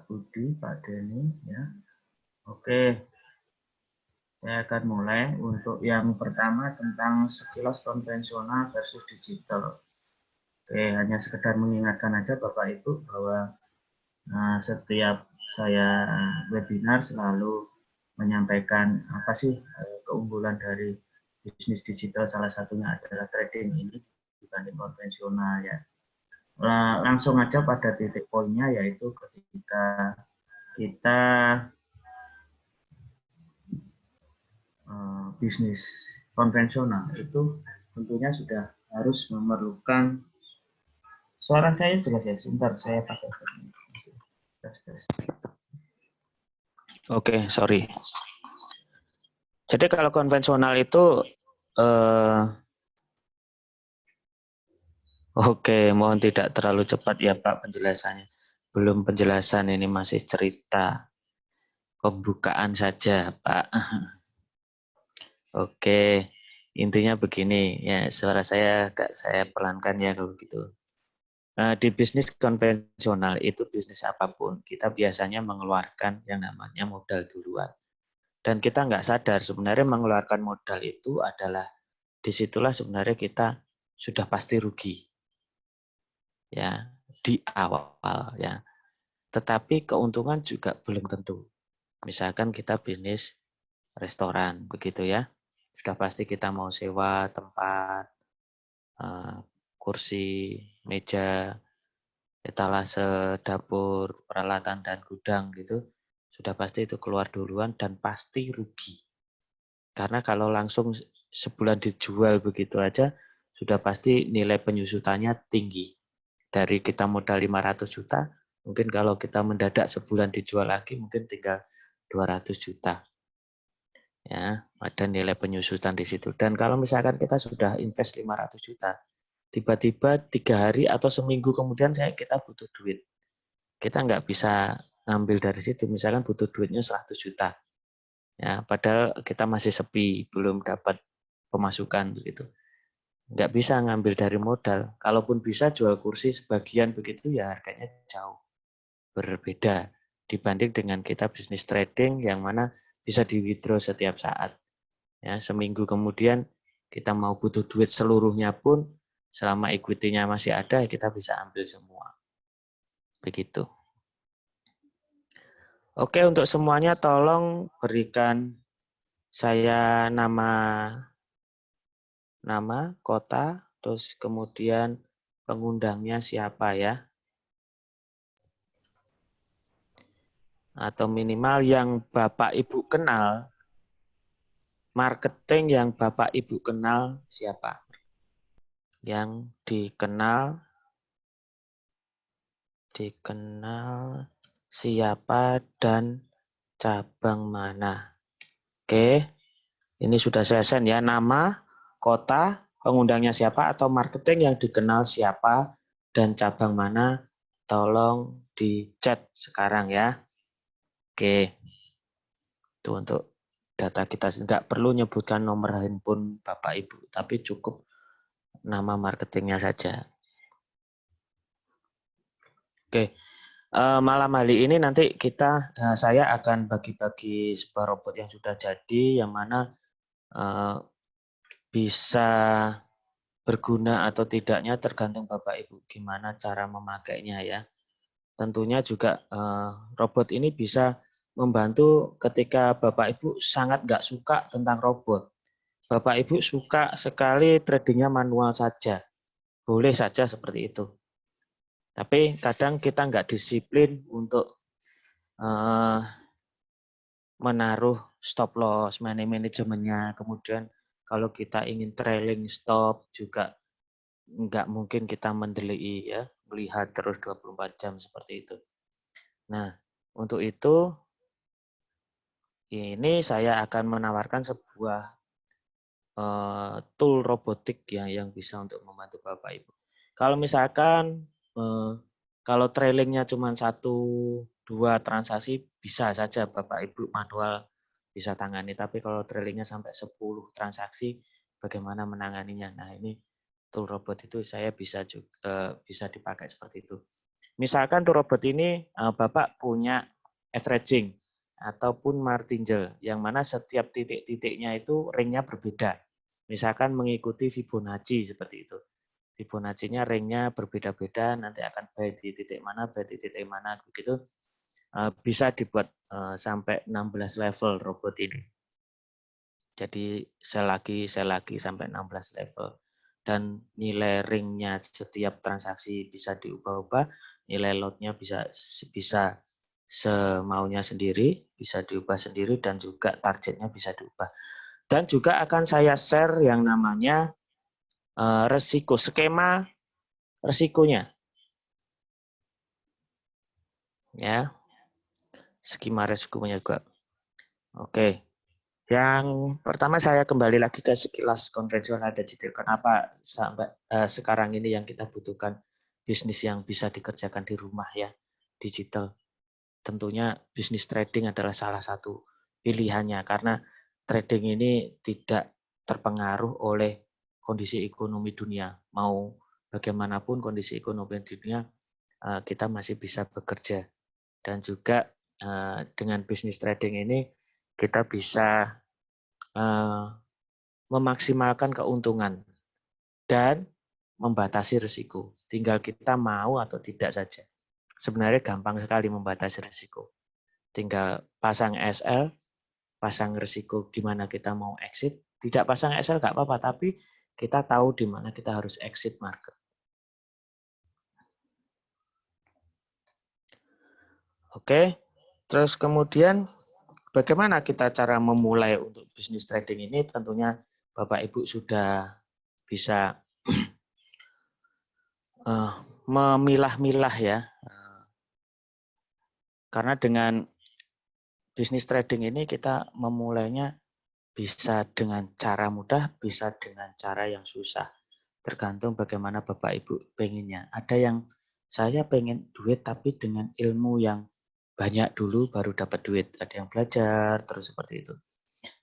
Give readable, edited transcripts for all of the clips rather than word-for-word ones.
Pak Budi, Pak Denny ya. Oke, saya akan mulai. Untuk yang pertama tentang sekilas konvensional versus digital. Oke, hanya sekedar mengingatkan aja Bapak Ibu bahwa setiap saya webinar selalu menyampaikan apa sih keunggulan dari bisnis digital, salah satunya adalah trading ini dibanding konvensional ya. Langsung aja pada titik poinnya, yaitu ketika kita bisnis konvensional itu tentunya sudah harus memerlukan, suara saya jelas ya, sebentar saya pakai tes. Oke, sorry. Jadi kalau konvensional itu oke, mohon tidak terlalu cepat ya Pak penjelasannya. Belum penjelasan, ini masih cerita pembukaan saja Pak. Oke, intinya begini ya, suara saya agak saya pelankan ya kalau gitu. Di bisnis konvensional itu bisnis apapun, kita biasanya mengeluarkan yang namanya modal duluan. Dan kita nggak sadar sebenarnya mengeluarkan modal itu adalah disitulah sebenarnya kita sudah pasti rugi ya di awal ya. Tetapi keuntungan juga belum tentu. Misalkan kita bisnis restoran begitu ya, sudah pasti kita mau sewa tempat, kursi, meja, etalase, dapur, peralatan dan gudang gitu, sudah pasti itu keluar duluan dan pasti rugi. Karena kalau langsung sebulan dijual begitu aja, sudah pasti nilai penyusutannya tinggi. Dari kita modal 500 juta, mungkin kalau kita mendadak sebulan dijual lagi, mungkin tinggal 200 juta. Ya, ada nilai penyusutan di situ. Dan kalau misalkan kita sudah invest 500 juta, tiba-tiba 3 hari atau seminggu kemudian kita butuh duit. Kita nggak bisa ngambil dari situ, misalkan butuh duitnya 100 juta. Ya, padahal kita masih sepi, belum dapat pemasukan begitu. Nggak bisa ngambil dari modal. Kalaupun bisa jual kursi sebagian begitu ya harganya jauh berbeda dibanding dengan kita bisnis trading yang mana bisa di withdraw setiap saat. Ya, seminggu kemudian kita mau butuh duit seluruhnya pun selama equity-nya masih ada kita bisa ambil semua. Begitu. Oke, untuk semuanya tolong berikan saya nama, kota, terus kemudian pengundangnya siapa ya. Atau minimal yang Bapak Ibu kenal, marketing yang Bapak Ibu kenal siapa. Yang dikenal siapa dan cabang mana. Oke, ini sudah saya send ya, nama, kota, pengundangnya siapa, atau marketing yang dikenal siapa dan cabang mana, tolong di chat sekarang ya. Oke, itu untuk data kita. Nggak perlu nyebutkan nomor handphone Bapak Ibu, tapi cukup nama marketingnya saja. Oke, malam hari ini nanti saya akan bagi-bagi sebuah robot yang sudah jadi, yang mana bisa berguna atau tidaknya tergantung Bapak Ibu gimana cara memakainya ya. Tentunya juga robot ini bisa membantu ketika Bapak Ibu sangat nggak suka tentang robot. Bapak Ibu suka sekali tradingnya manual saja. Boleh saja seperti itu. Tapi kadang kita nggak disiplin untuk menaruh stop loss, money manajemennya. Kemudian kalau kita ingin trailing stop juga nggak mungkin kita mendelei ya, melihat terus 24 jam seperti itu. Nah, untuk itu ini saya akan menawarkan sebuah tool robotik yang bisa untuk membantu Bapak Ibu. Kalau misalkan kalau trailingnya cuma 1-2 transaksi bisa saja Bapak Ibu manual bisa tangani, tapi kalau trailingnya sampai 10 transaksi bagaimana menanganinya. Nah, ini tool robot itu saya bisa juga bisa dipakai seperti itu. Misalkan tuh robot ini Bapak punya averaging ataupun martingale, yang mana setiap titik-titiknya itu ringnya berbeda. Misalkan mengikuti Fibonacci seperti itu. Fibonacci-nya ringnya berbeda-beda, nanti akan baik di titik mana, baik di titik mana, begitu. Bisa dibuat sampai 16 level robot ini. Jadi sel lagi sampai 16 level. Dan nilai ringnya setiap transaksi bisa diubah-ubah, nilai lotnya bisa semaunya sendiri, bisa diubah sendiri, dan juga targetnya bisa diubah. Dan juga akan saya share yang namanya resiko, skema resikonya. Ya, skema resikonya juga. Oke. Yang pertama saya kembali lagi ke sekilas konvensional digital. Kenapa sampai sekarang ini yang kita butuhkan bisnis yang bisa dikerjakan di rumah ya, digital. Tentunya bisnis trading adalah salah satu pilihannya karena trading ini tidak terpengaruh oleh kondisi ekonomi dunia. Mau bagaimanapun kondisi ekonomi dunia, kita masih bisa bekerja. Dan juga dengan bisnis trading ini kita bisa memaksimalkan keuntungan dan membatasi risiko. Tinggal kita mau atau tidak saja. Sebenarnya gampang sekali membatasi risiko. Tinggal pasang SL, pasang risiko gimana kita mau exit. Tidak pasang SL nggak apa-apa, tapi kita tahu di mana kita harus exit market. Oke, terus kemudian bagaimana kita cara memulai untuk bisnis trading ini? Tentunya Bapak Ibu sudah bisa memilah-milah ya. Karena dengan bisnis trading ini kita memulainya bisa dengan cara mudah, bisa dengan cara yang susah. Tergantung bagaimana Bapak Ibu pengennya. Ada yang saya pengen duit tapi dengan ilmu yang banyak dulu baru dapat duit. Ada yang belajar terus seperti itu.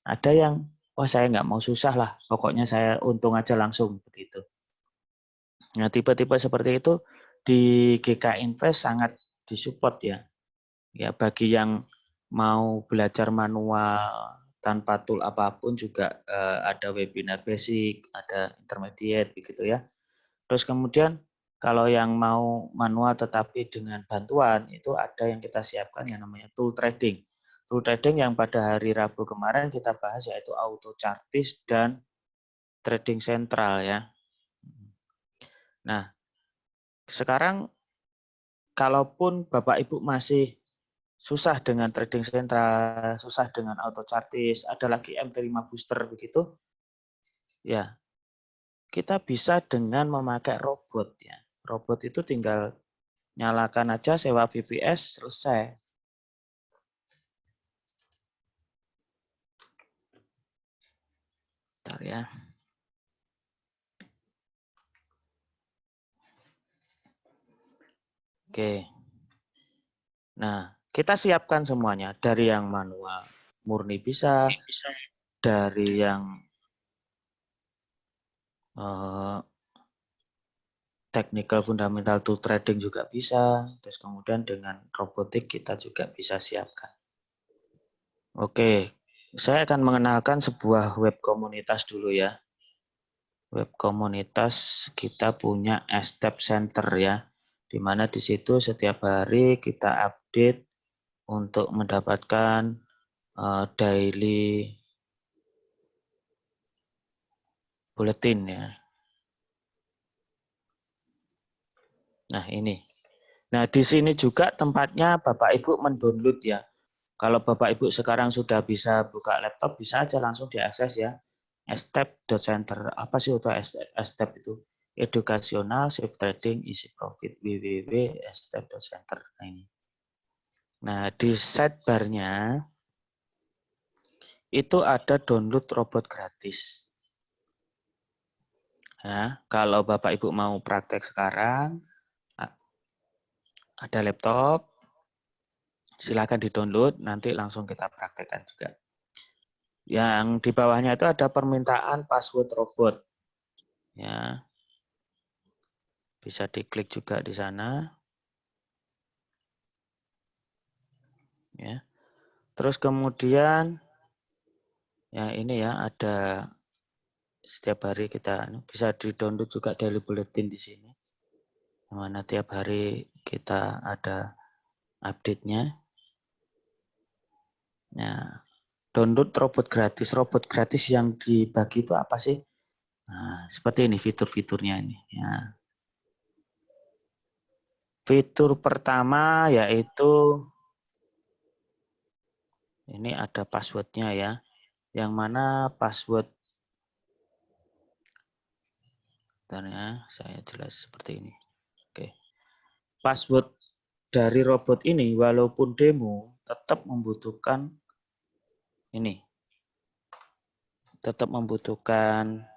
Ada yang wah saya nggak mau susah lah, pokoknya saya untung aja langsung begitu. Nah tipe-tipe seperti itu di GK Invest sangat disupport ya. Ya bagi yang mau belajar manual tanpa tool apapun juga ada webinar basic, ada intermediate begitu ya. Terus kemudian kalau yang mau manual tetapi dengan bantuan itu ada yang kita siapkan yang namanya tool trading. Tool trading yang pada hari Rabu kemarin kita bahas yaitu Auto Chartis dan Trading Central ya. Nah, sekarang kalaupun Bapak Ibu masih susah dengan trading sentral, susah dengan auto chartis, ada lagi MT5 booster begitu, ya kita bisa dengan memakai robot ya. Robot itu tinggal nyalakan aja, sewa VPS, selesai. Bentar ya. Oke. Nah, kita siapkan semuanya dari yang manual murni bisa, dari yang technical fundamental to trading juga bisa, terus kemudian dengan robotik kita juga bisa siapkan. Oke, saya akan mengenalkan sebuah web komunitas dulu ya. Web komunitas kita punya Step Center ya, di mana di situ setiap hari kita update untuk mendapatkan daily bulletin ya. Nah ini. Nah di sini juga tempatnya Bapak Ibu mendownload ya. Kalau Bapak Ibu sekarang sudah bisa buka laptop, bisa aja langsung diakses ya. Step.center. Apa sih itu Step itu? Edukasional, safe trading, easy profit, www.step.center. Nah ini. Nah di sidebar-nya itu ada download robot gratis. Ya, kalau Bapak Ibu mau praktek sekarang, ada laptop, silakan di-download, nanti langsung kita praktekkan juga. Yang di bawahnya itu ada permintaan password robot. Ya. Bisa diklik juga di sana. Ya. Terus kemudian ya ini ya ada setiap hari kita bisa di-download juga daily bulletin di sini. Mana tiap hari kita ada update-nya. Nah, download robot gratis. Robot gratis yang dibagi itu apa sih? Nah, seperti ini fitur-fiturnya ini. Ya. Fitur pertama yaitu ini ada passwordnya ya. Yang mana password, ya, saya jelas seperti ini. Oke. Password dari robot ini walaupun demo tetap membutuhkan ini. Tetap membutuhkan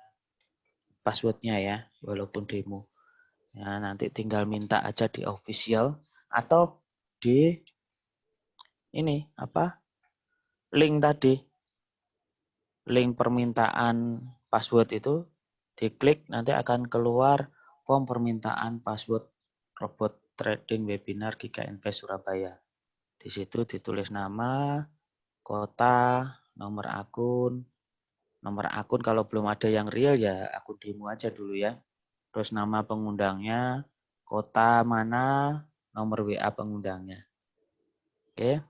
passwordnya ya, walaupun demo. Ya, nanti tinggal minta aja di official atau di ini apa? Link tadi. Link permintaan password itu diklik nanti akan keluar form permintaan password robot trading webinar Giga Invest Surabaya. Di situ ditulis nama, kota, nomor akun kalau belum ada yang real ya akun demo aja dulu ya. Terus nama pengundangnya, kota mana, nomor WA pengundangnya. Oke.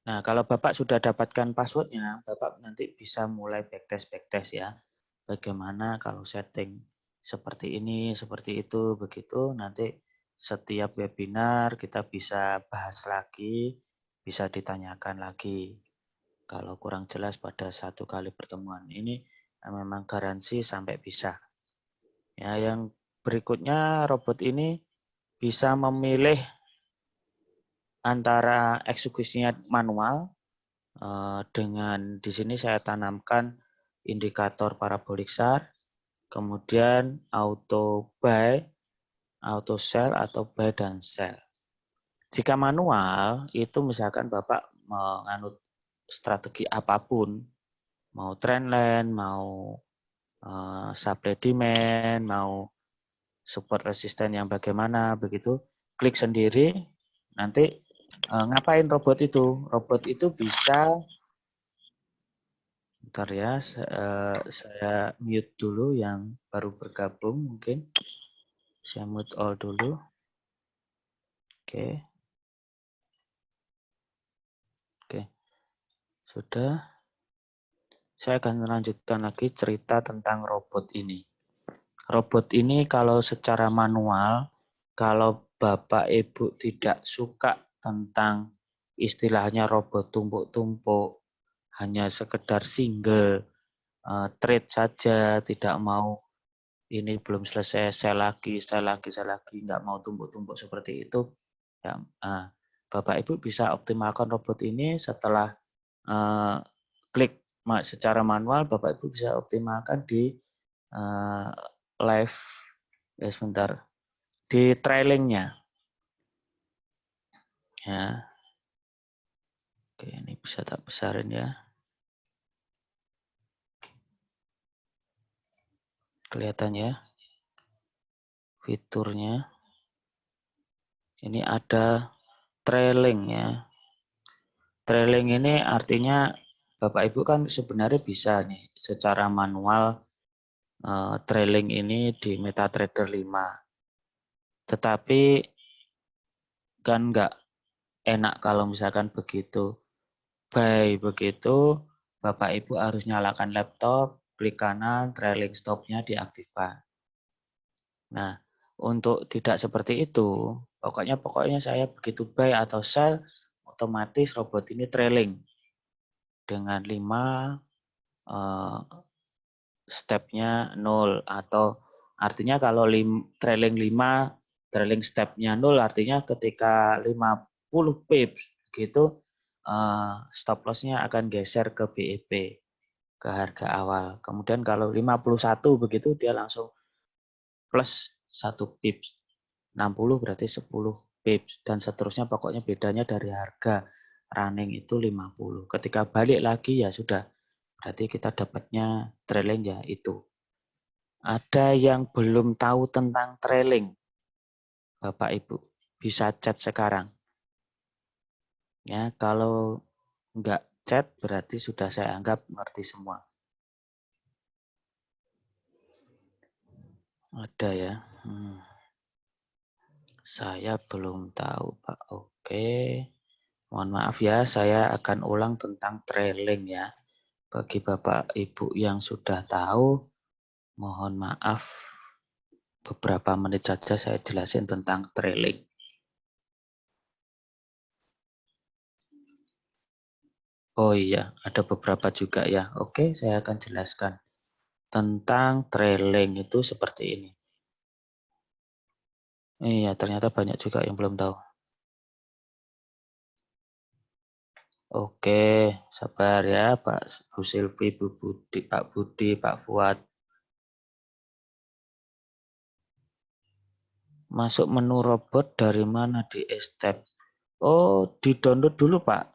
Nah, kalau Bapak sudah dapatkan passwordnya, Bapak nanti bisa mulai backtest ya. Bagaimana kalau setting seperti ini, seperti itu, begitu. Nanti setiap webinar kita bisa bahas lagi, bisa ditanyakan lagi. Kalau kurang jelas pada satu kali pertemuan ini, memang garansi sampai bisa. Ya, yang berikutnya robot ini bisa memilih antara eksekusinya manual dengan di sini saya tanamkan indikator parabolik SAR, kemudian auto buy, auto sell atau buy dan sell. Jika manual itu misalkan Bapak menganut strategi apapun, mau trendline, mau supply demand, mau support resisten yang bagaimana begitu, klik sendiri nanti ngapain robot itu? Robot itu bisa, bentar ya, saya mute dulu yang baru bergabung mungkin. Saya mute all dulu. Oke. Oke. Sudah. Saya akan melanjutkan lagi cerita tentang robot ini. Robot ini kalau secara manual, kalau Bapak Ibu tidak suka tentang istilahnya robot tumpuk-tumpuk, hanya sekedar single trade saja, tidak mau ini belum selesai, saya lagi, nggak mau tumpuk-tumpuk seperti itu. Ya, Bapak Ibu bisa optimalkan robot ini setelah klik secara manual, Bapak Ibu bisa optimalkan di live, ya sebentar, di trailingnya. Ya, oke, ini bisa tak besarin ya. Kelihatan ya fiturnya. Ini ada trailing ya. Trailing ini artinya Bapak Ibu kan sebenarnya bisa nih secara manual trailing ini di MetaTrader 5. Tetapi kan nggak enak kalau misalkan begitu. Buy begitu, Bapak Ibu harus nyalakan laptop, klik kanan, trailing stopnya diaktifkan. Nah, untuk tidak seperti itu, pokoknya saya begitu buy atau sell, otomatis robot ini trailing dengan 5 stepnya 0 atau artinya kalau trailing 5 trailing stepnya 0 artinya ketika 50 pips gitu stop lossnya akan geser ke BEP ke harga awal. Kemudian kalau 51 begitu dia langsung plus 1 pips. 60 berarti 10 pips dan seterusnya, pokoknya bedanya dari harga running itu 50. Ketika balik lagi ya sudah, berarti kita dapatnya trailing ya itu. Ada yang belum tahu tentang trailing, Bapak Ibu bisa chat sekarang. Ya, kalau nggak chat berarti sudah saya anggap ngerti semua. Ada ya. Saya belum tahu, Pak. Oke. Mohon maaf ya, saya akan ulang tentang trailing ya. Bagi Bapak Ibu yang sudah tahu, mohon maaf. Beberapa menit saja saya jelasin tentang trailing. Oh iya, ada beberapa juga ya. Oke, saya akan jelaskan. Tentang trailing itu seperti ini. Iya, ternyata banyak juga yang belum tahu. Oke, sabar ya Pak Bu Silvi, Bu Budi, Pak Budi, Pak Fuad. Masuk menu robot dari mana di step? Oh, di download dulu Pak.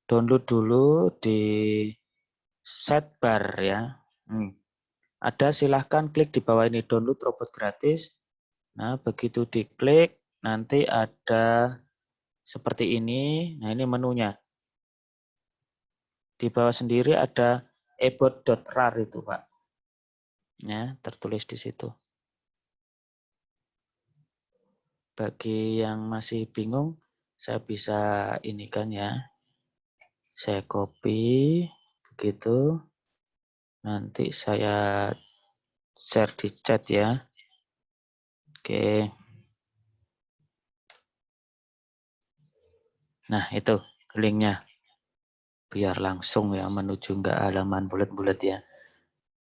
Download dulu di setbar ya. Ada, silahkan klik di bawah ini, download robot gratis. Nah, begitu diklik, nanti ada seperti ini. Nah, ini menunya. Di bawah sendiri ada ebot.rar itu, Pak. Ya, tertulis di situ. Bagi yang masih bingung, saya bisa ini kan ya. Saya copy, begitu. Nanti saya share di chat ya. Oke. Nah, itu linknya. Biar langsung ya menuju nggak halaman bulat-bulat ya.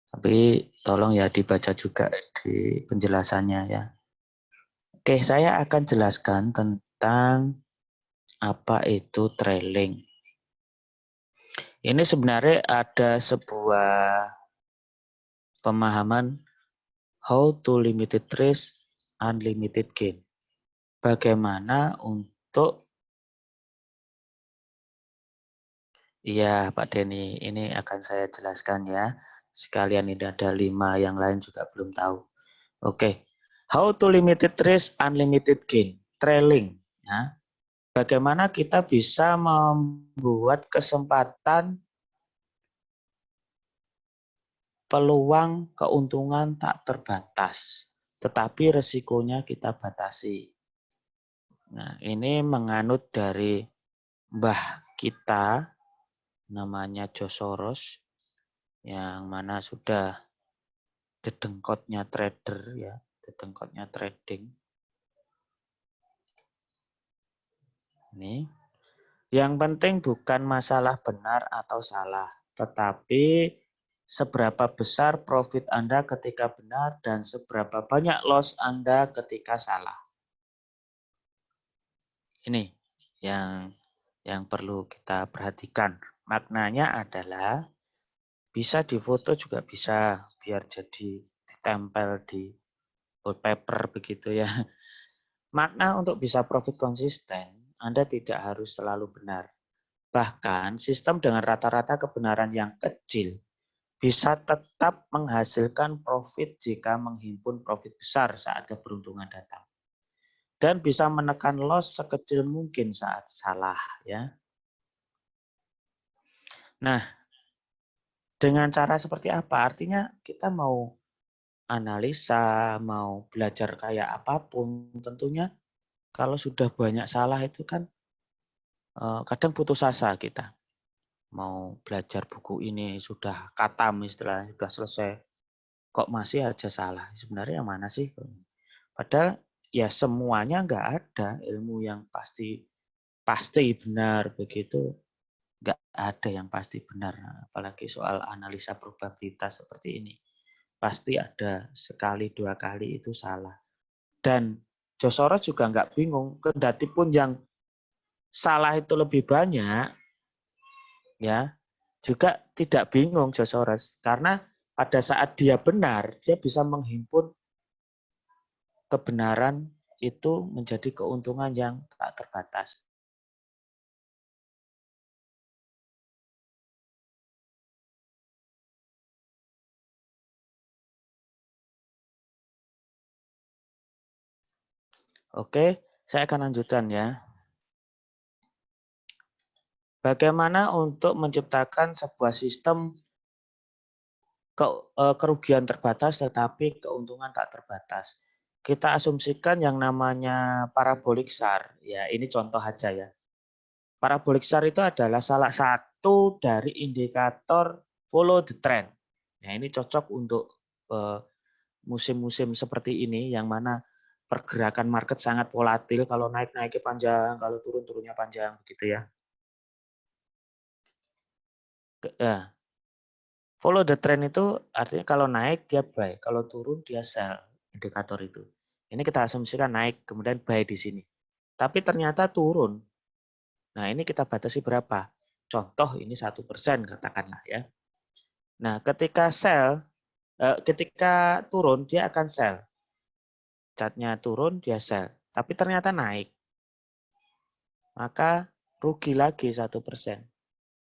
Tapi tolong ya dibaca juga di penjelasannya ya. Oke, saya akan jelaskan tentang apa itu trailing. Ini sebenarnya ada sebuah pemahaman how to limited risk, unlimited gain. Bagaimana untuk, iya Pak Denny, ini akan saya jelaskan ya. Sekalian ini ada 5 yang lain juga belum tahu. Oke, how to limited risk, unlimited gain, trailing. Ya. Bagaimana kita bisa membuat kesempatan peluang keuntungan tak terbatas, tetapi resikonya kita batasi. Nah, ini menganut dari mbah kita, namanya George Soros, yang mana sudah dedengkotnya trader ya, dedengkotnya trading. Ini yang penting bukan masalah benar atau salah, tetapi seberapa besar profit Anda ketika benar dan seberapa banyak loss Anda ketika salah. Ini yang perlu kita perhatikan. Maknanya adalah bisa difoto juga bisa, biar jadi ditempel di wallpaper begitu ya. Makna untuk bisa profit konsisten, Anda tidak harus selalu benar. Bahkan sistem dengan rata-rata kebenaran yang kecil bisa tetap menghasilkan profit jika menghimpun profit besar saat keberuntungan datang. Dan bisa menekan loss sekecil mungkin saat salah ya. Nah, dengan cara seperti apa? Artinya kita mau analisa, mau belajar kayak apapun, tentunya kalau sudah banyak salah itu kan kadang putus asa kita. Mau belajar buku ini sudah khatam istilahnya, sudah selesai, kok masih aja salah. Sebenarnya yang mana sih? Padahal ya semuanya nggak ada ilmu yang pasti benar begitu. Nggak ada yang pasti benar, apalagi soal analisa probabilitas seperti ini. Pasti ada sekali dua kali itu salah. Dan George Soros juga nggak bingung, kendati pun yang salah itu lebih banyak, ya juga tidak bingung George Soros, karena pada saat dia benar, dia bisa menghimpun kebenaran itu menjadi keuntungan yang tak terbatas. Oke, saya akan lanjutkan ya. Bagaimana untuk menciptakan sebuah sistem kerugian terbatas tetapi keuntungan tak terbatas. Kita asumsikan yang namanya parabolik SAR. Ya, ini contoh aja ya. Parabolik SAR itu adalah salah satu dari indikator follow the trend. Nah, ini cocok untuk musim-musim seperti ini yang mana pergerakan market sangat volatil, kalau naik-naiknya panjang, kalau turun-turunnya panjang begitu ya. Follow the trend itu artinya kalau naik dia buy, kalau turun dia sell, indikator itu. Ini kita asumsikan naik, kemudian buy di sini. Tapi ternyata turun. Nah, ini kita batasi berapa? Contoh ini 1% katakanlah ya. Nah, ketika ketika turun dia akan sell. Chartnya turun dia sell, tapi ternyata naik. Maka rugi lagi 1%.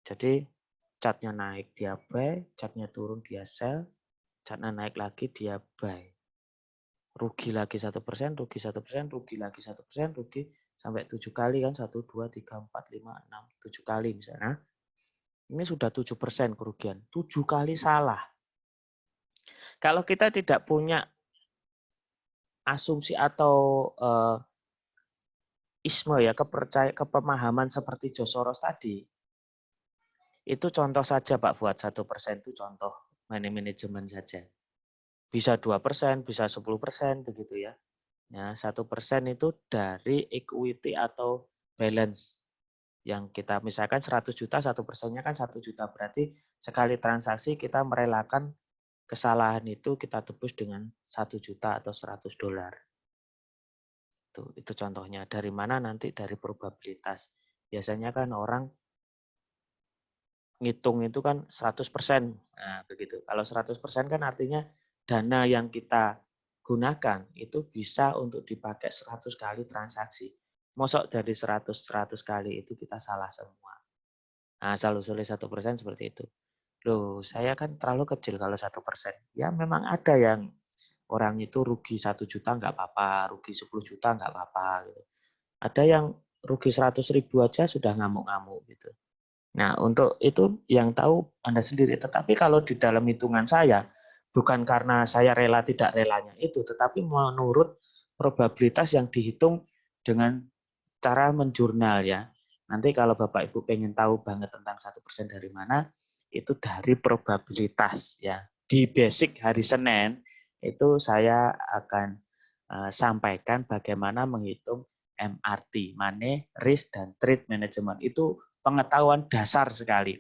Jadi chartnya naik dia buy, chartnya turun dia sell, chartnya naik lagi dia buy. Rugi lagi 1%, rugi 1%, rugi lagi 1%, rugi sampai 7 kali kan, 1, 2, 3, 4, 5, 6, 7 kali misalnya. Ini sudah 7% kerugian, 7 kali salah. Kalau kita tidak punya asumsi atau isme ya, kepemahaman seperti George Soros tadi, itu contoh saja Pak, buat 1% itu contoh money management saja. Bisa 2%, bisa 10% begitu ya. Ya, 1% itu dari equity atau balance yang kita misalkan 100 juta, 1%-nya kan 1 juta. Berarti sekali transaksi kita merelakan kesalahan itu kita tebus dengan 1 juta atau 100 dolar. Itu contohnya. Dari mana nanti? Dari probabilitas. Biasanya kan orang ngitung itu kan 100%. Nah, begitu. Kalau 100% kan artinya dana yang kita gunakan itu bisa untuk dipakai 100 kali transaksi. Mosok dari 100 kali itu kita salah semua. Nah, asal usulnya 1% seperti itu. Loh, saya kan terlalu kecil kalau 1%. Ya memang ada yang orang itu rugi 1 juta nggak apa-apa, rugi 10 juta nggak apa-apa. Gitu. Ada yang rugi 100 ribu aja sudah ngamuk-ngamuk gitu. Nah, untuk itu yang tahu Anda sendiri. Tetapi kalau di dalam hitungan saya, bukan karena saya rela tidak relanya itu, tetapi menurut probabilitas yang dihitung dengan cara menjurnal ya. Nanti kalau Bapak Ibu pengen tahu banget tentang 1% dari mana, itu dari probabilitas ya. Di basic hari Senin, itu saya akan sampaikan bagaimana menghitung MRT, Money, Risk, dan Trade Management. Itu pengetahuan dasar sekali,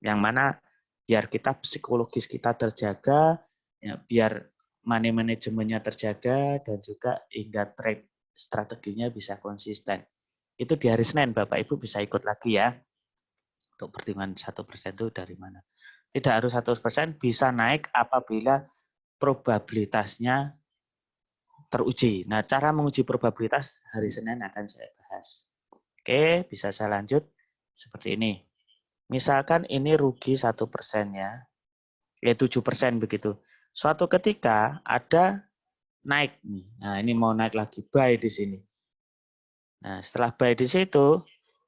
yang mana biar kita psikologis kita terjaga, ya, biar money manajemennya terjaga, dan juga hingga trade strateginya bisa konsisten. Itu di hari Senin, Bapak Ibu bisa ikut lagi ya, untuk pertimbangan 1% itu dari mana. Tidak harus 100%, bisa naik apabila probabilitasnya teruji. Nah, cara menguji probabilitas hari Senin akan saya bahas. Oke, bisa saya lanjut seperti ini. Misalkan ini rugi 1% ya 7% begitu. Suatu ketika ada naik nih. Nah, ini mau naik lagi, buy di sini. Nah, setelah buy di situ,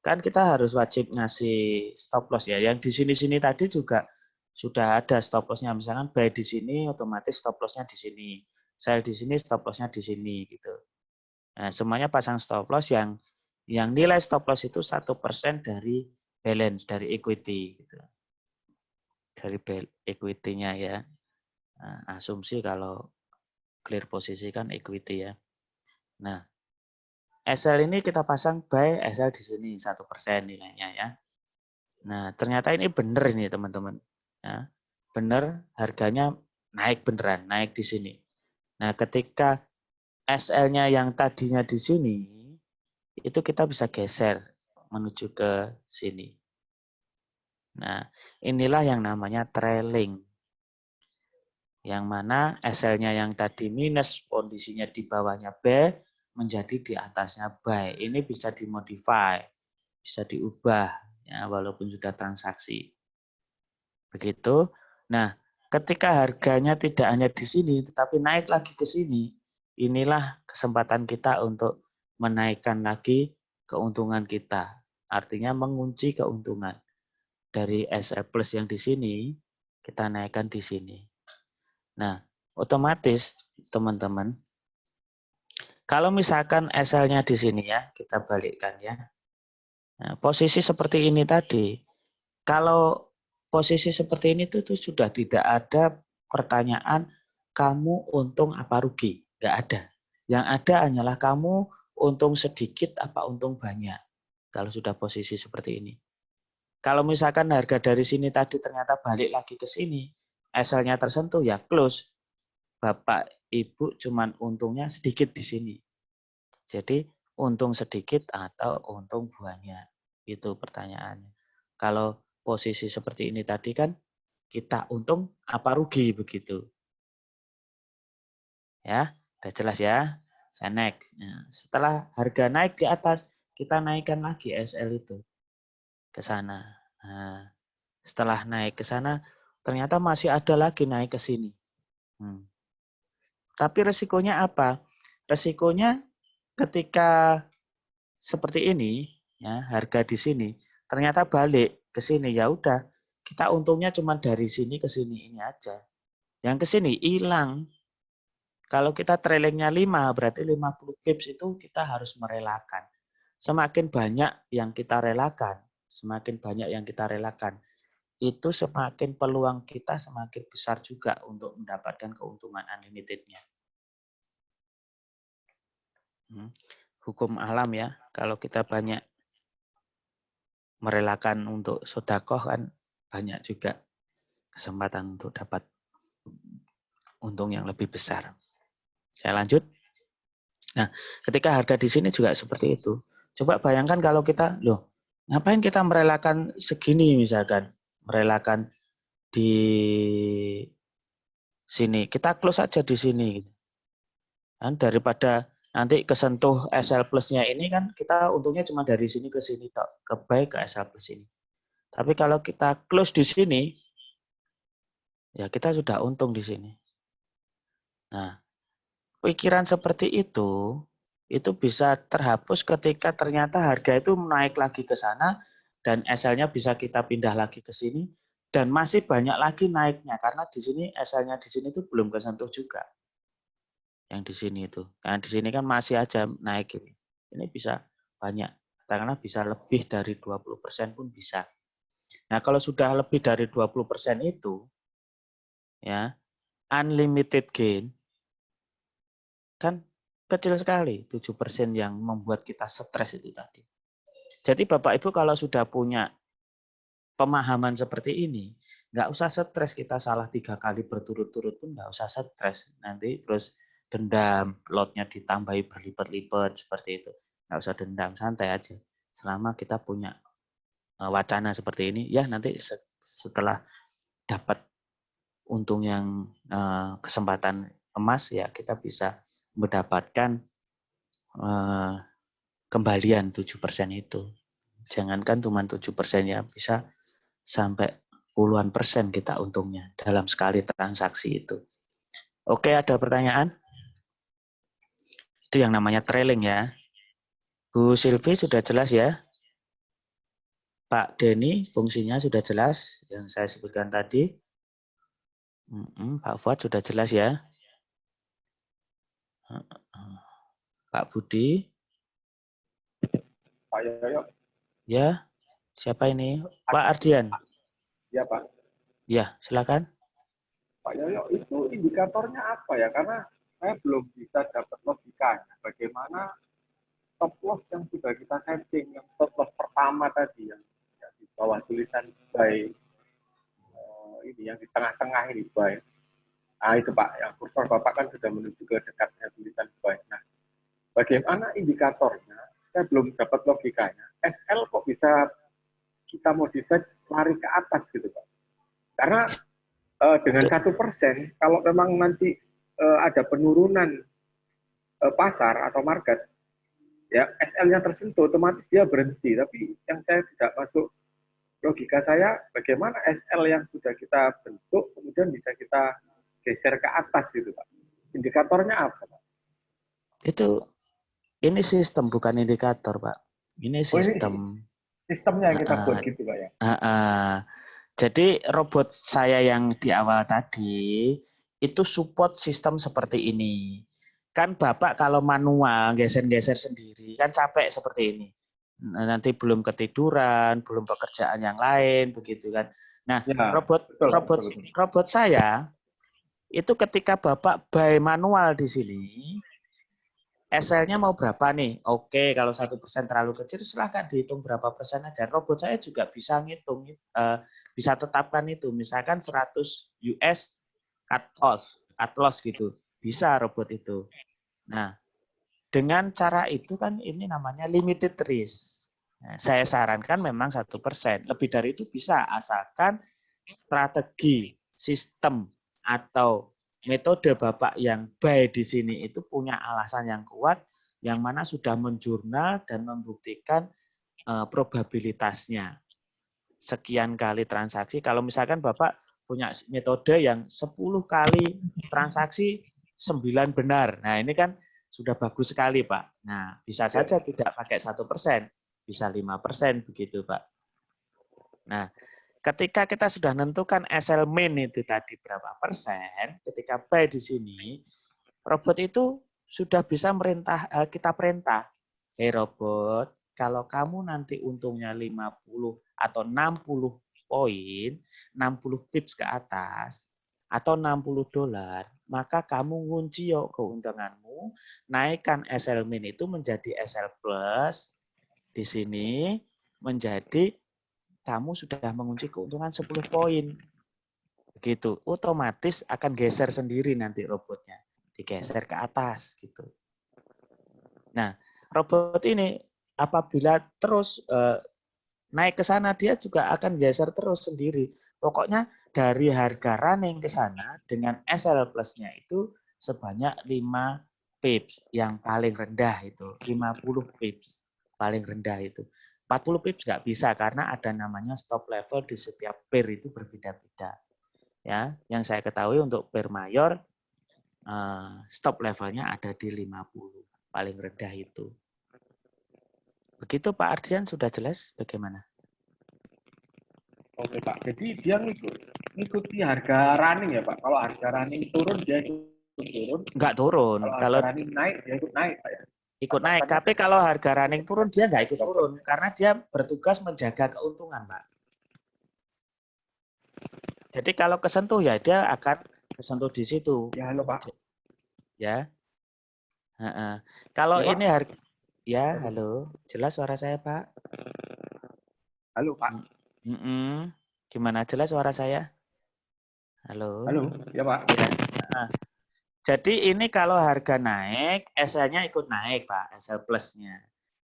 kan kita harus wajib ngasih stop loss ya. Yang di sini-sini tadi juga sudah ada stop loss-nya. Misalkan buy di sini, otomatis stop loss-nya di sini. Sell di sini, stop loss-nya di sini gitu. Nah, semuanya pasang stop loss yang nilai stop loss itu 1% dari balance, dari equity gitu. Dari equity-nya ya. Nah, asumsi kalau clear posisi kan equity ya. Nah, SL ini kita pasang buy SL di sini 1% nilainya ya. Nah, ternyata ini benar ini teman-teman. Ya, benar harganya naik beneran, naik di sini. Nah, ketika SL-nya yang tadinya di sini, itu kita bisa geser menuju ke sini. Nah, inilah yang namanya trailing. Yang mana SL-nya yang tadi minus, kondisinya di bawahnya B, menjadi di atasnya buy. Ini bisa dimodify, bisa diubah, ya, walaupun sudah transaksi. Begitu. Nah, ketika harganya tidak hanya di sini, tetapi naik lagi ke sini, inilah kesempatan kita untuk menaikkan lagi keuntungan kita. Artinya mengunci keuntungan. Dari SL plus yang di sini, kita naikkan di sini. Nah, otomatis teman-teman, kalau misalkan SL-nya di sini ya, kita balikkan ya. Nah, posisi seperti ini tadi, kalau posisi seperti ini tuh sudah tidak ada pertanyaan kamu untung apa rugi. Nggak ada. Yang ada hanyalah kamu untung sedikit apa untung banyak. Kalau sudah posisi seperti ini. Kalau misalkan harga dari sini tadi ternyata balik lagi ke sini, SL-nya tersentuh ya close. Bapak Ibu cuman untungnya sedikit di sini. Jadi untung sedikit atau untung banyak. Itu pertanyaannya. Kalau posisi seperti ini tadi kan kita untung apa rugi begitu. Ya, udah jelas ya. Saya next. Nah, setelah harga naik di atas, kita naikkan lagi SL itu ke sana. Nah, setelah naik ke sana, ternyata masih ada lagi naik ke sini. Tapi resikonya apa? Resikonya ketika seperti ini, ya harga di sini, ternyata balik ke sini, ya udah kita untungnya cuma dari sini ke sini ini aja. Yang ke sini hilang. Kalau kita trailingnya 5, berarti 50 pips itu kita harus merelakan. Semakin banyak yang kita relakan, itu semakin peluang kita semakin besar juga untuk mendapatkan keuntungan unlimitednya. Hukum alam ya, kalau kita banyak merelakan untuk sodakoh kan banyak juga kesempatan untuk dapat untung yang lebih besar. Saya lanjut. Nah, ketika harga di sini juga seperti itu. Coba bayangkan kalau kita, loh, ngapain kita merelakan segini misalkan, merelakan di sini, kita close aja di sini. Dan daripada nanti kesentuh SL plusnya ini kan kita untungnya cuma dari sini ke sini, ke buy ke SL plus ini. Tapi kalau kita close di sini, ya kita sudah untung di sini. Nah, pikiran seperti itu bisa terhapus ketika ternyata harga itu naik lagi ke sana dan SL-nya bisa kita pindah lagi ke sini dan masih banyak lagi naiknya karena di sini SL-nya di sini itu belum kesentuh juga. Yang di sini itu. Nah, di sini kan masih aja naik ini. Ini bisa banyak. Katakanlah bisa lebih dari 20% pun bisa. Nah, kalau sudah lebih dari 20% itu ya, unlimited gain kan kecil sekali, 7% yang membuat kita stres itu tadi. Jadi Bapak Ibu kalau sudah punya pemahaman seperti ini, nggak usah stres kita salah 3 kali berturut-turut pun nggak usah stres. Nanti terus dendam, lotnya ditambahi berlipat-lipat seperti itu. Nggak usah dendam, santai aja. Selama kita punya wacana seperti ini, ya nanti setelah dapat untung yang kesempatan emas, ya kita bisa mendapatkan kembalian 7% itu. Jangankan cuma 7%, ya bisa sampai puluhan persen kita untungnya dalam sekali transaksi itu. Oke, ada pertanyaan? Itu yang namanya trailing ya. Bu Silvi sudah jelas ya? Pak Denny fungsinya sudah jelas yang saya sebutkan tadi. Pak Fuad sudah jelas ya? Pak Budi? Pak Yoyo. Ya, siapa ini? Pak Ardian? Ya Pak. Ya, silakan. Pak Yoyo, itu indikatornya apa ya? Karena saya belum bisa dapat logikanya. Bagaimana stop loss yang sudah kita setting, yang stop loss pertama tadi, yang di bawah tulisan buy, ini yang di tengah-tengah ini buy. Nah itu Pak, yang kursor Bapak kan sudah menuju ke dekatnya tulisan buy. Nah, bagaimana indikatornya? Saya belum dapat logikanya. SL kok bisa kita modify lari ke atas gitu Pak? Karena dengan 1%, kalau memang nanti ada penurunan pasar atau market, ya SL-nya tersentuh, otomatis dia berhenti. Tapi yang saya tidak masuk logika saya, bagaimana SL yang sudah kita bentuk kemudian bisa kita geser ke atas gitu Pak? Indikatornya apa Pak? Itu ini sistem bukan indikator, Pak. Ini Oh, ini sistem. sistemnya yang kita buat Heeh, gitu, Pak ya. heeh. Jadi robot saya yang di awal tadi itu support sistem seperti ini. Kan Bapak kalau manual geser-geser sendiri kan capek seperti ini. Nanti belum ketiduran, belum pekerjaan yang lain begitu kan. Nah, Ya, robot betul, Pak, robot betul, betul. robot saya itu ketika Bapak by manual di sini, SL-nya mau berapa nih? Oke, kalau 1% terlalu kecil, silahkan dihitung berapa persen aja. Robot saya juga bisa ngitung, bisa tetapkan itu. Misalkan 100 US cut loss gitu. Bisa robot itu. Nah, dengan cara itu kan ini namanya limited risk. Nah, saya sarankan memang 1%. Lebih dari itu bisa, asalkan strategi, sistem, atau metode Bapak yang baik di sini itu punya alasan yang kuat, yang mana sudah menjurnal dan membuktikan probabilitasnya. Sekian kali transaksi, kalau misalkan Bapak punya metode yang 10 kali transaksi 9 benar. Nah, ini kan sudah bagus sekali, Pak. Nah, bisa saja tidak pakai 1%, bisa 5% begitu, Pak. Nah, ketika kita sudah menentukan SL min itu tadi berapa persen, ketika buy di sini, robot itu sudah bisa kita perintah. Hei robot, kalau kamu nanti untungnya 50 atau 60 poin, 60 pips ke atas, atau $60, maka kamu ngunci yuk keuntunganmu, naikkan SL min itu menjadi SL plus, di sini menjadi kamu sudah mengunci keuntungan 10 poin. Begitu. Otomatis akan geser sendiri nanti robotnya. Digeser ke atas gitu. Nah, robot ini apabila terus naik ke sana, dia juga akan geser terus sendiri. Pokoknya dari harga running ke sana dengan SL plus-nya itu sebanyak 5 pips yang paling rendah itu. 50 pips paling rendah itu. 40 pips nggak bisa karena ada namanya stop level di setiap pair itu berbeda-beda. Ya, yang saya ketahui untuk pair mayor stop levelnya ada di 50 paling rendah itu. Begitu Pak Ardian, sudah jelas bagaimana? Oke, Pak. Jadi dia ngikuti harga running ya, Pak. Kalau harga running turun, dia ikut turun. Enggak turun. Kalau harga Kalau running naik, dia ikut naik, Pak ya. ikut naik. Tapi kalau harga running turun, dia nggak ikut turun. Karena dia bertugas menjaga keuntungan, Pak. Jadi kalau kesentuh ya dia akan kesentuh di situ. Ya, halo, Pak. Ya. Kalau Ya, Pak. ini harga, ya halo, jelas suara saya Pak? Halo, Pak. Gimana jelas suara saya? Halo. Halo, ya Pak. Ya. Jadi ini kalau harga naik, SL-nya ikut naik Pak, SL plus-nya.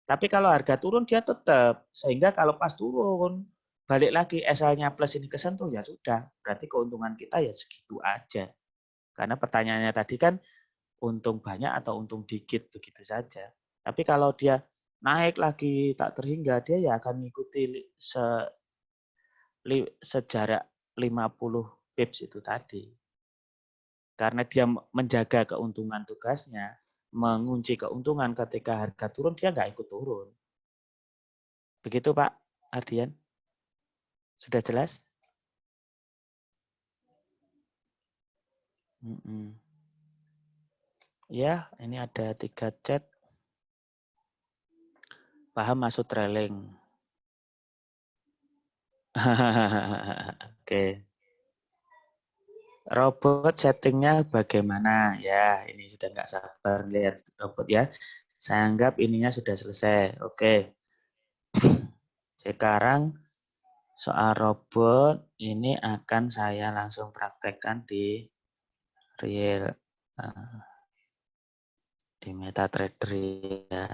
Tapi kalau harga turun dia tetap, sehingga kalau pas turun, balik lagi SL-nya plus ini kesentuh ya sudah, berarti keuntungan kita ya segitu aja. Karena pertanyaannya tadi kan untung banyak atau untung dikit begitu saja. Tapi kalau dia naik lagi tak terhingga, dia ya akan mengikuti sejarak 50 pips itu tadi. Karena dia menjaga keuntungan tugasnya, mengunci keuntungan ketika harga turun, dia nggak ikut turun. Begitu Pak Ardian? Sudah jelas? Ya, ini ada 3 chat. Paham maksud trailing. Oke. Robot settingnya bagaimana? Ya, ini sudah nggak sabar lihat robot ya. Saya anggap ininya sudah selesai. Oke. Sekarang soal robot ini akan saya langsung praktekkan di real di MetaTrader ya.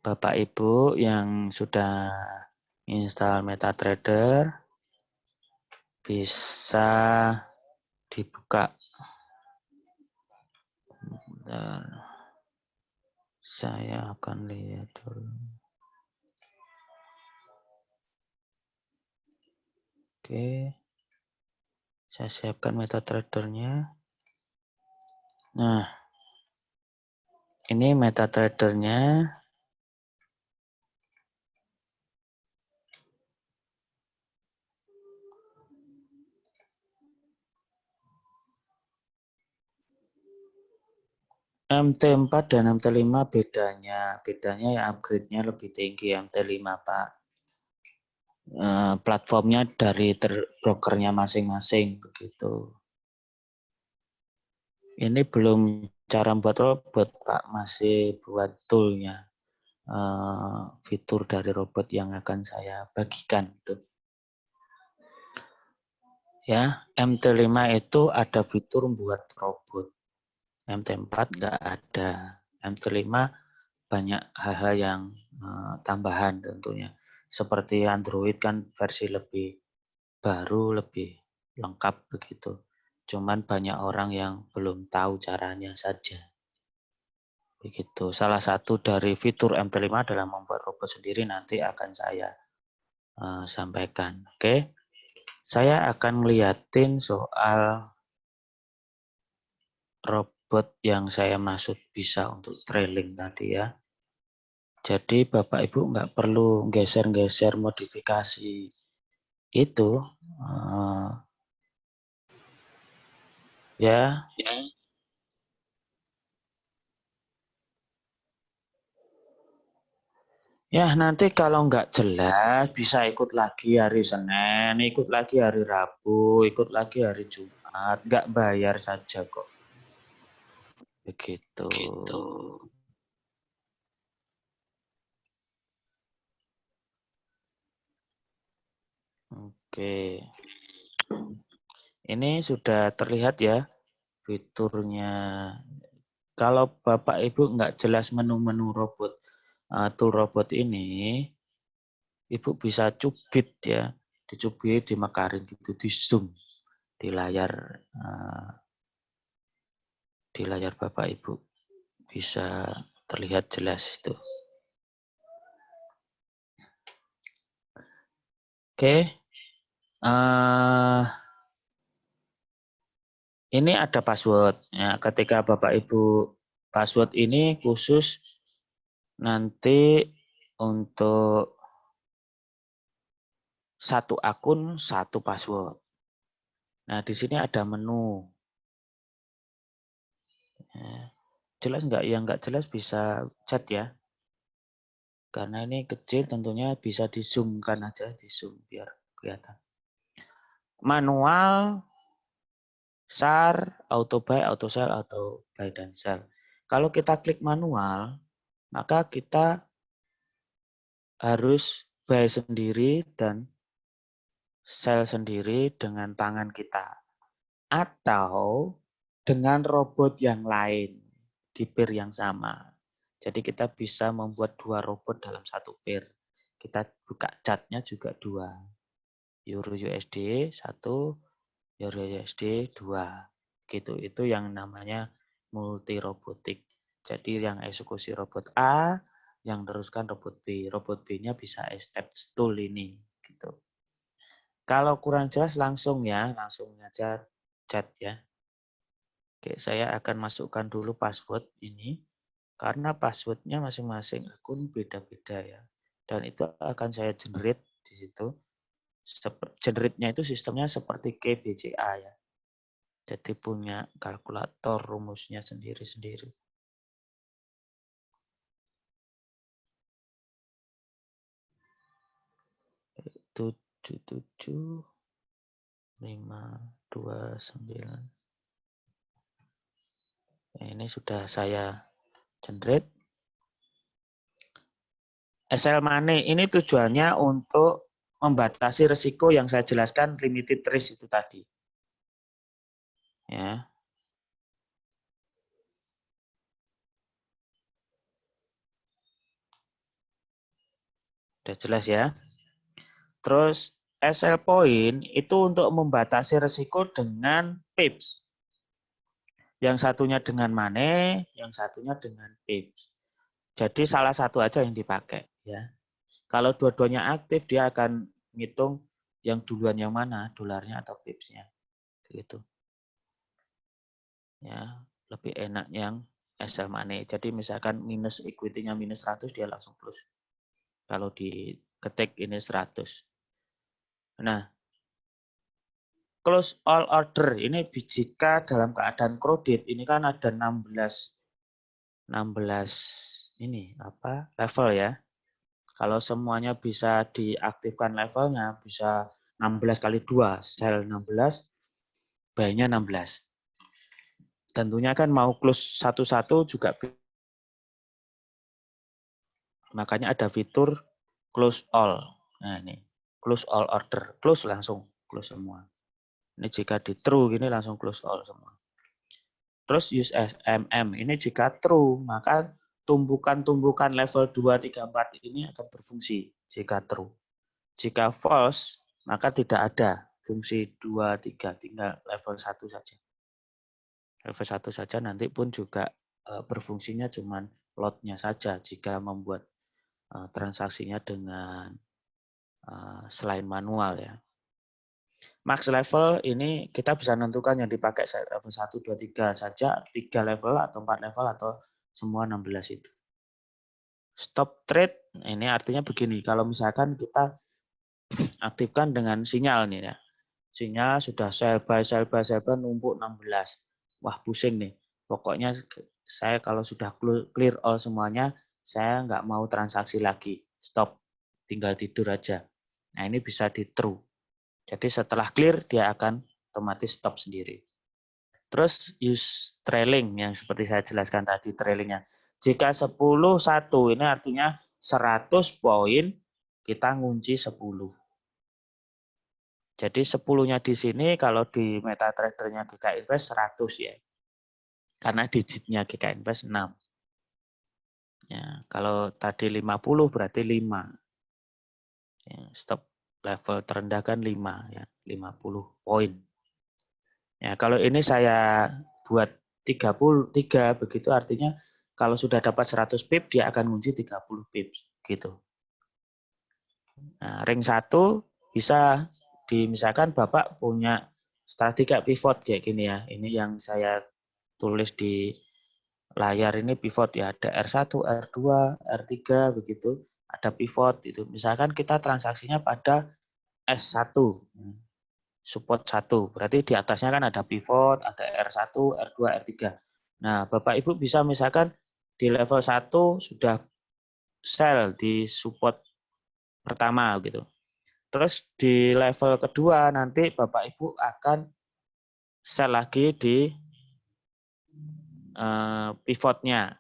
Bapak Ibu yang sudah install MetaTrader bisa dibuka. Bentar. Saya akan lihat dulu. Oke. Saya siapkan MetaTrader-nya. Nah, Ini MetaTrader-nya. MT4 dan MT5 bedanya ya upgrade-nya lebih tinggi MT5, Pak. Platformnya dari brokernya masing-masing begitu. Ini belum cara buat robot, Pak, masih buat toolnya. Fitur dari robot yang akan saya bagikan itu. Ya, MT5 itu ada fitur buat robot. MT4 nggak ada. MT5 banyak hal-hal yang tambahan tentunya. Seperti Android kan versi lebih baru, lebih lengkap begitu. Cuman banyak orang yang belum tahu caranya saja. Begitu. Salah satu dari fitur MT5 adalah membuat robot sendiri, nanti akan saya sampaikan. Oke. Saya akan ngeliatin soal robot yang saya maksud bisa untuk trailing tadi ya. Jadi Bapak Ibu nggak perlu geser-geser modifikasi itu. Ya. Ya, nanti kalau nggak jelas bisa ikut lagi hari Senin, ikut lagi hari Rabu, ikut lagi hari Jumat. Nggak bayar saja kok. Begitu. Oke. Ini sudah terlihat ya fiturnya. Kalau Bapak Ibu nggak jelas menu-menu robot, tool robot ini, Ibu bisa cubit ya, dicubit, dimekarin gitu, di zoom di layar Bapak Ibu bisa terlihat jelas itu. Oke, ini ada password. Ya, ketika Bapak Ibu password ini khusus nanti untuk satu akun satu password. Nah, di sini ada menu. Ya, jelas nggak? Yang nggak jelas bisa chat ya. Karena ini kecil tentunya bisa di zoom-kan aja, di zoom biar kelihatan. Manual, SAR, auto buy, auto sell, auto buy dan sell. Kalau kita klik manual, maka kita harus buy sendiri dan sell sendiri dengan tangan kita. Atau dengan robot yang lain di pair yang sama. Jadi kita bisa membuat dua robot dalam satu pair. Kita buka chartnya juga dua. Euro USD 1, Euro USD 2. Gitu. Itu yang namanya multi robotik. Jadi yang eksekusi robot A, yang teruskan robot B. Robot B-nya bisa step tool ini. Gitu. Kalau kurang jelas langsung aja chat ya. Oke, saya akan masukkan dulu password ini. Karena passwordnya masing-masing akun beda-beda ya. Dan itu akan saya generate di situ. Generate-nya itu sistemnya seperti KBCA ya. Jadi punya kalkulator rumusnya sendiri-sendiri. Tujuh 529. Nah, ini sudah saya generate. SL Money ini tujuannya untuk membatasi risiko yang saya jelaskan limited risk itu tadi. Ya. Sudah jelas ya. Terus SL Point itu untuk membatasi risiko dengan pips. Yang satunya dengan money, yang satunya dengan pips. Jadi salah satu aja yang dipakai ya. Kalau dua-duanya aktif dia akan ngitung yang duluan yang mana, dolarnya atau pipsnya. Gitu. Ya, lebih enak yang SL money. Jadi misalkan minus equity-nya minus 100, dia langsung plus. Kalau diketik ini 100. Nah, close all order ini jika dalam keadaan kredit ini kan ada 16 ini apa level ya. Kalau semuanya bisa diaktifkan levelnya bisa 16 kali 2, sel 16, buy-nya 16. Tentunya kan mau close satu-satu juga. Makanya ada fitur close all. Nah ini, close all order. Close langsung, close semua. Ini jika di true gini langsung close all semua. Terus use SMM. Ini jika true, maka tumbukan-tumbukan level 2, 3, 4 ini akan berfungsi jika true. Jika false, maka tidak ada fungsi 2, 3, tinggal level 1 saja. Level 1 saja nanti pun juga berfungsinya cuman lot-nya saja jika membuat transaksinya dengan selain manual ya. Max level ini kita bisa menentukan yang dipakai level 1, 2, 3 saja, 3 level atau 4 level atau semua 16 itu. Stop trade ini artinya begini, kalau misalkan kita aktifkan dengan sinyal nih ya. Sinyal sudah sell buy numpuk 16. Wah pusing nih. Pokoknya saya kalau sudah clear all semuanya, saya nggak mau transaksi lagi. Stop. Tinggal tidur aja. Nah ini bisa di true. Jadi setelah clear dia akan otomatis stop sendiri. Terus use trailing yang seperti saya jelaskan tadi trailingnya. Jika 10 1 ini artinya 100 poin kita ngunci 10. Jadi 10-nya di sini kalau di MetaTrader-nya GK Invest 100 ya. Karena digitnya GK Invest 6. Ya, kalau tadi 50 berarti 5. Ya, stop level terendah kan 5 ya, 50 poin. Ya, kalau ini saya buat 33 begitu artinya kalau sudah dapat 100 pip dia akan ngunci 30 pips gitu. Nah, ring 1 bisa misalkan Bapak punya strategi pivot kayak gini ya. Ini yang saya tulis di layar ini pivot ya. Ada R1, R2, R3 begitu. Ada pivot itu. Misalkan kita transaksinya pada S1. Support 1. Berarti di atasnya kan ada pivot, ada R1, R2, R3. Nah, Bapak Ibu bisa misalkan di level 1 sudah sell di support pertama gitu. Terus di level kedua nanti Bapak Ibu akan sell lagi di pivotnya.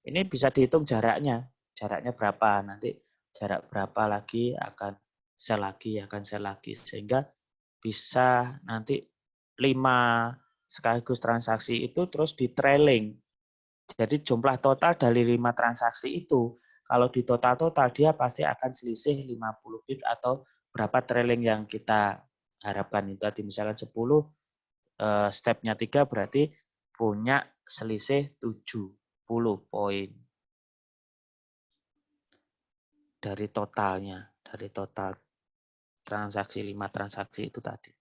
Ini bisa dihitung jaraknya. Jaraknya berapa nanti jarak berapa lagi akan sell lagi sehingga bisa nanti 5 sekaligus transaksi itu terus di trailing. Jadi jumlah total dari 5 transaksi itu kalau di total dia pasti akan selisih 50 bit atau berapa trailing yang kita harapkan itu tadi misalnya 10 stepnya 3 berarti punya selisih 70 poin dari totalnya, dari total transaksi 5 transaksi itu tadi.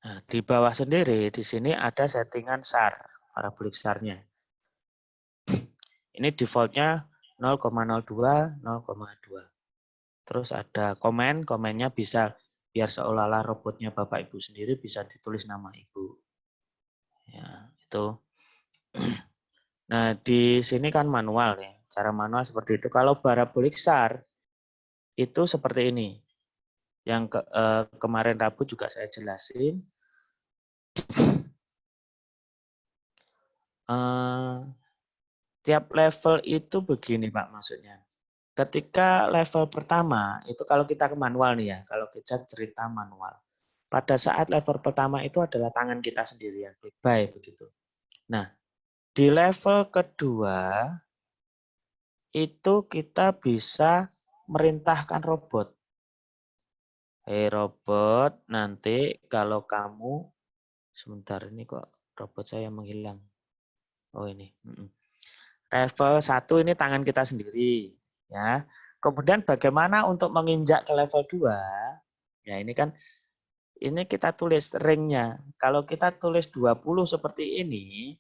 Nah, di bawah sendiri di sini ada settingan SAR, parabolik SAR-nya. Ini defaultnya 0,02, 0,2. Terus ada komennya bisa biar seolah-olah robotnya Bapak Ibu sendiri bisa ditulis nama Ibu. Ya, itu. Nah, di sini kan manual ya. Cara manual seperti itu. Kalau parabolik SAR itu seperti ini. Yang kemarin Rabu juga saya jelasin. Tiap level itu begini Pak maksudnya. Ketika level pertama, itu kalau kita ke manual nih ya, kalau kita cerita manual. Pada saat level pertama itu adalah tangan kita sendiri yang klik buy begitu. Nah, di level kedua itu kita bisa merintahkan robot. Hei robot, nanti kalau kamu sebentar ini kok robot saya menghilang. Oh ini. Level 1 ini tangan kita sendiri, ya. Kemudian bagaimana untuk menginjak ke level 2? Ya ini kan Ini kita tulis ringnya. Kalau kita tulis 20 seperti ini,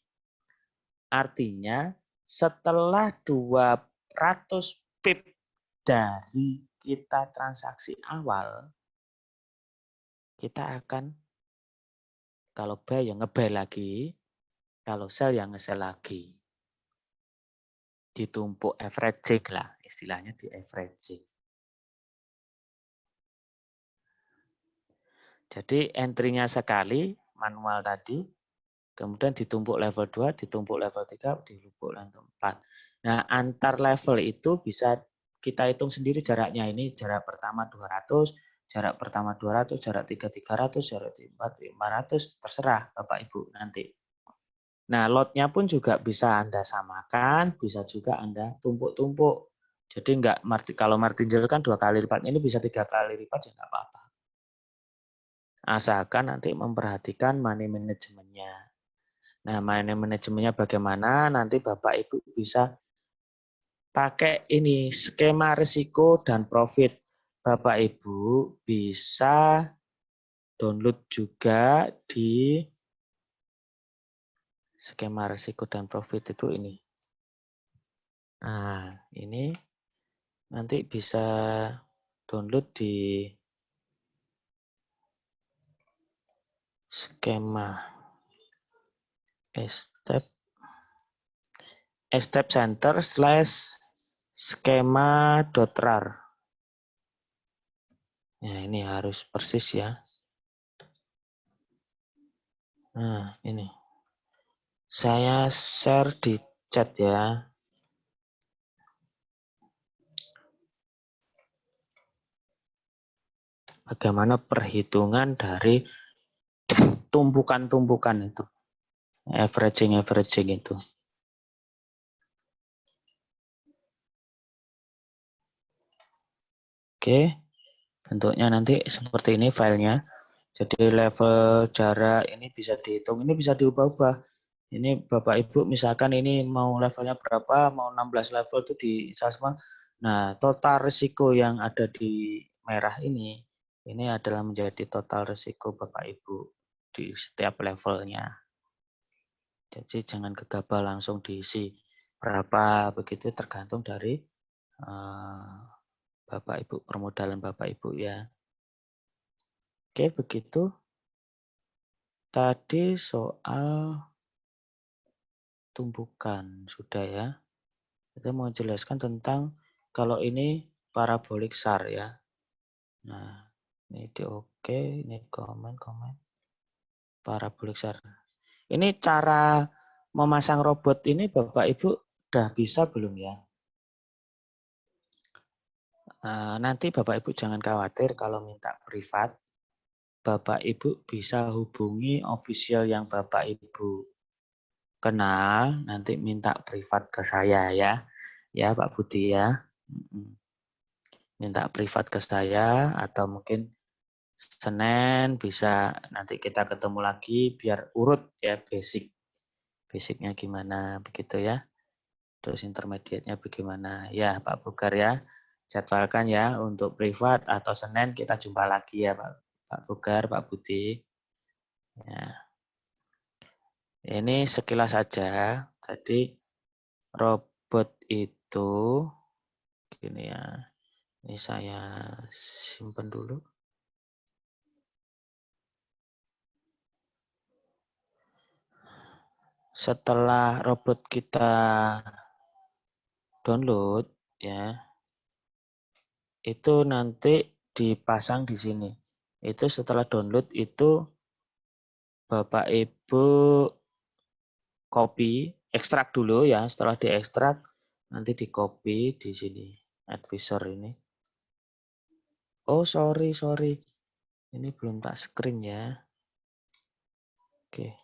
artinya setelah 200 pip dari kita transaksi awal, kita akan, kalau buy yang nge-buy lagi, kalau sell yang nge-sell lagi. Ditumpuk averaging lah, istilahnya di averaging. Jadi entry-nya sekali, manual tadi, kemudian ditumpuk level 2, ditumpuk level 3, ditumpuk level 4. Nah, antar level itu bisa kita hitung sendiri jaraknya. Ini jarak pertama 200, jarak pertama 200, jarak 3 300, jarak 4 500, terserah Bapak Ibu nanti. Nah, lotnya pun juga bisa Anda samakan, bisa juga Anda tumpuk-tumpuk. Jadi enggak, kalau martingale kan 2 kali lipat, ini bisa 3 kali lipat, ya enggak apa-apa. Asalkan nanti memperhatikan money manajemennya. Nah, money manajemennya bagaimana? Nanti Bapak Ibu bisa pakai ini skema risiko dan profit. Bapak Ibu bisa download juga di skema risiko dan profit itu ini. Nah, ini nanti bisa download di skema step center / skema.rar. Nah, ini harus persis ya. Nah, ini. Saya share di chat ya. Bagaimana perhitungan dari tumpukan-tumpukan itu. Averaging itu. Oke, bentuknya nanti seperti ini filenya. Jadi level jarak ini bisa dihitung, ini bisa diubah-ubah. Ini Bapak Ibu misalkan ini mau levelnya berapa, mau 16 level itu di Sasma. Nah, total risiko yang ada di merah ini adalah menjadi total risiko Bapak Ibu di setiap levelnya. Jadi jangan gegabah langsung diisi berapa, begitu tergantung dari Bapak Ibu, permodalan Bapak Ibu ya. Oke, begitu. Tadi soal tumpukan sudah ya. Kita mau jelaskan tentang kalau ini parabolik SAR ya. Nah, ini di oke, ini komen. Parabolik SAR. Ini cara memasang robot ini Bapak Ibu udah bisa belum ya? Nanti Bapak Ibu jangan khawatir kalau minta privat. Bapak Ibu bisa hubungi official yang Bapak Ibu kenal, nanti minta privat ke saya ya. Ya Pak Budi ya. Minta privat ke saya atau mungkin Senin bisa nanti kita ketemu lagi biar urut ya basicnya gimana begitu ya. Terus intermediate-nya bagaimana ya Pak Bugar ya. Jadwalkan ya untuk privat atau Senin kita jumpa lagi ya Pak Bugar, Pak Budi. Ya. Ini sekilas saja. Jadi robot itu gini ya. Ini saya simpan dulu. Setelah robot kita download ya, itu nanti dipasang di sini. Itu setelah download itu Bapak Ibu copy, ekstrak dulu ya. Setelah diekstrak nanti di copy di sini advisor ini. Oh sorry. Ini belum tak screen ya. Oke.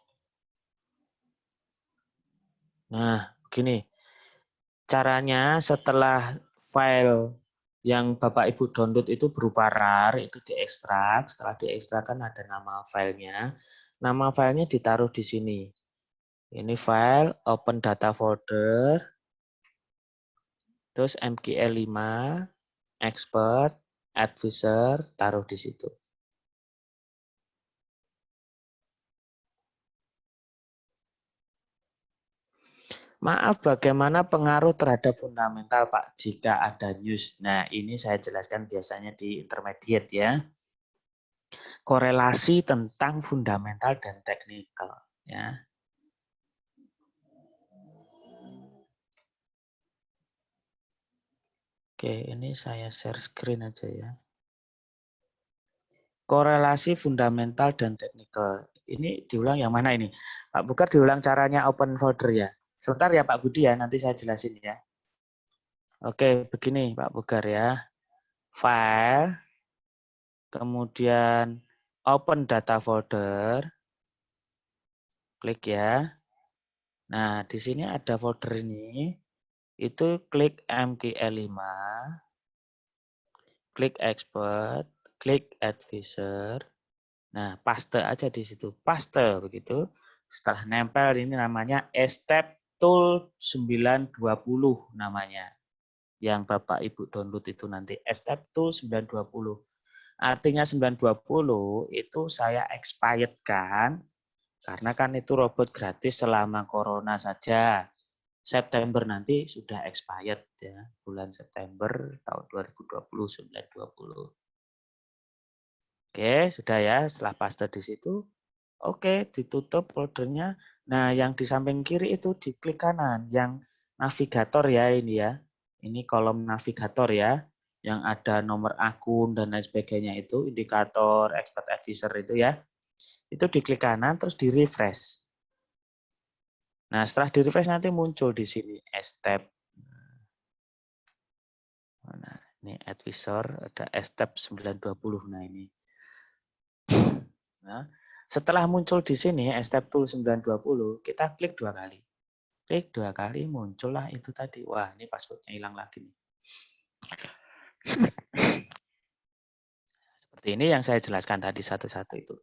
Nah begini. Caranya setelah file yang Bapak Ibu download itu berupa RAR, itu diekstrak. Setelah diekstrak kan ada nama filenya. Nama filenya ditaruh di sini. Ini file, open data folder, terus MQL5, expert, advisor, taruh di situ. Maaf, bagaimana pengaruh terhadap fundamental, Pak, jika ada news? Nah, ini saya jelaskan biasanya di intermediate ya. Korelasi tentang fundamental dan teknikal ya. Oke, ini saya share screen aja ya. Korelasi fundamental dan teknikal. Ini diulang yang mana ini? Pak Bukar diulang caranya open folder ya. Sebentar ya Pak Budi ya, nanti saya jelasin ya. Oke, begini Pak Bukar ya. File, kemudian open data folder, klik ya. Nah, di sini ada folder ini, itu klik MQL5, klik export, klik advisor. Nah, paste aja di situ. Paste begitu. Setelah nempel ini namanya step tool 920 namanya. Yang Bapak Ibu download itu nanti step tool 920. Artinya 920 itu saya expired kan. Karena kan itu robot gratis selama corona saja. September nanti sudah expired ya. Bulan September tahun 2020 920. Oke, sudah ya. Setelah paste di situ, oke, ditutup foldernya. Nah, yang di samping kiri itu diklik kanan, yang navigator ya ini ya. Ini kolom navigator ya, yang ada nomor akun dan lain sebagainya itu, indikator, expert advisor itu ya. Itu diklik kanan terus di refresh. Nah, setelah di refresh nanti muncul di sini step. Nah, ini advisor ada step 920. Nah, ini. Nah, setelah muncul di sini step tool 920, kita klik 2 kali. Klik 2 kali, muncullah itu tadi. Wah, ini passwordnya hilang lagi nih. Seperti ini yang saya jelaskan tadi satu-satu itu.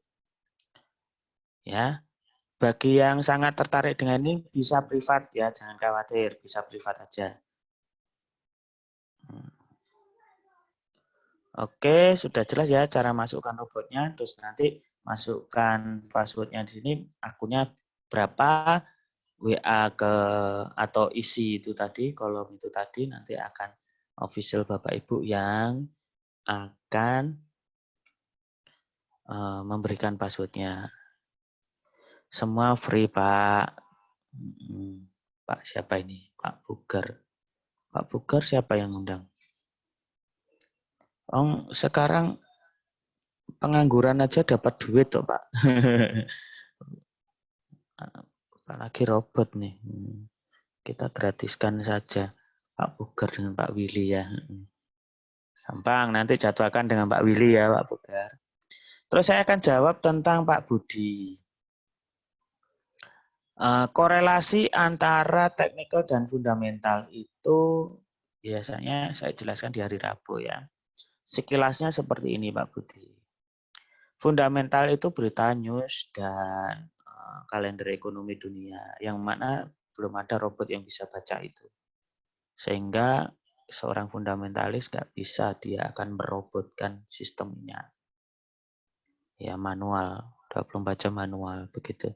Ya, bagi yang sangat tertarik dengan ini bisa privat ya, jangan khawatir, bisa privat aja. Oke, sudah jelas ya cara masukkan robotnya, terus nanti masukkan passwordnya di sini, akunnya berapa, WA ke atau isi itu tadi, kolom itu tadi nanti akan official Bapak Ibu yang akan memberikan passwordnya. Semua free Pak. Pak siapa ini? Pak Bugar. Pak Bugar siapa yang undang? Oh, sekarang pengangguran aja dapat duit toh Pak. Apalagi robot nih. Kita gratiskan saja Pak Bugar dengan Pak Willy ya. Gampang, nanti jadwalkan dengan Pak Willy ya Pak Bugar. Terus saya akan jawab tentang Pak Budi. Korelasi antara teknikal dan fundamental itu biasanya saya jelaskan di hari Rabu ya. Sekilasnya seperti ini Pak Budi. Fundamental itu berita news dan kalender ekonomi dunia yang mana belum ada robot yang bisa baca itu. Sehingga seorang fundamentalis nggak bisa, dia akan merobotkan sistemnya. Ya manual, 24 jam manual begitu.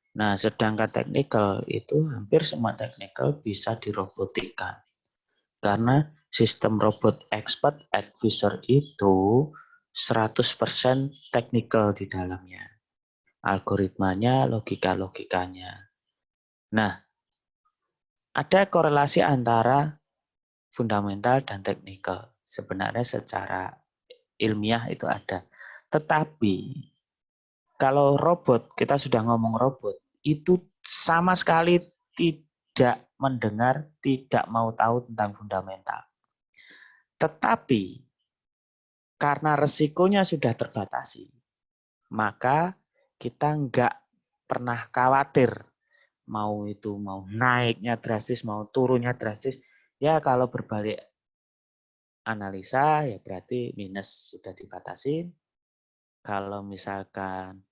Nah, sedangkan teknikal itu hampir semua teknikal bisa dirobotikan. Karena sistem robot expert advisor itu 100% teknikal di dalamnya. Algoritmanya, logika-logikanya. Nah, ada korelasi antara fundamental dan teknikal. Sebenarnya secara ilmiah itu ada. Tetapi kalau robot, kita sudah ngomong robot, itu sama sekali tidak mendengar, tidak mau tahu tentang fundamental. Tetapi karena resikonya sudah terbatasi, maka kita nggak pernah khawatir mau itu mau naiknya drastis, mau turunnya drastis. Ya kalau berbalik analisa ya berarti minus sudah dibatasi. Kalau misalkan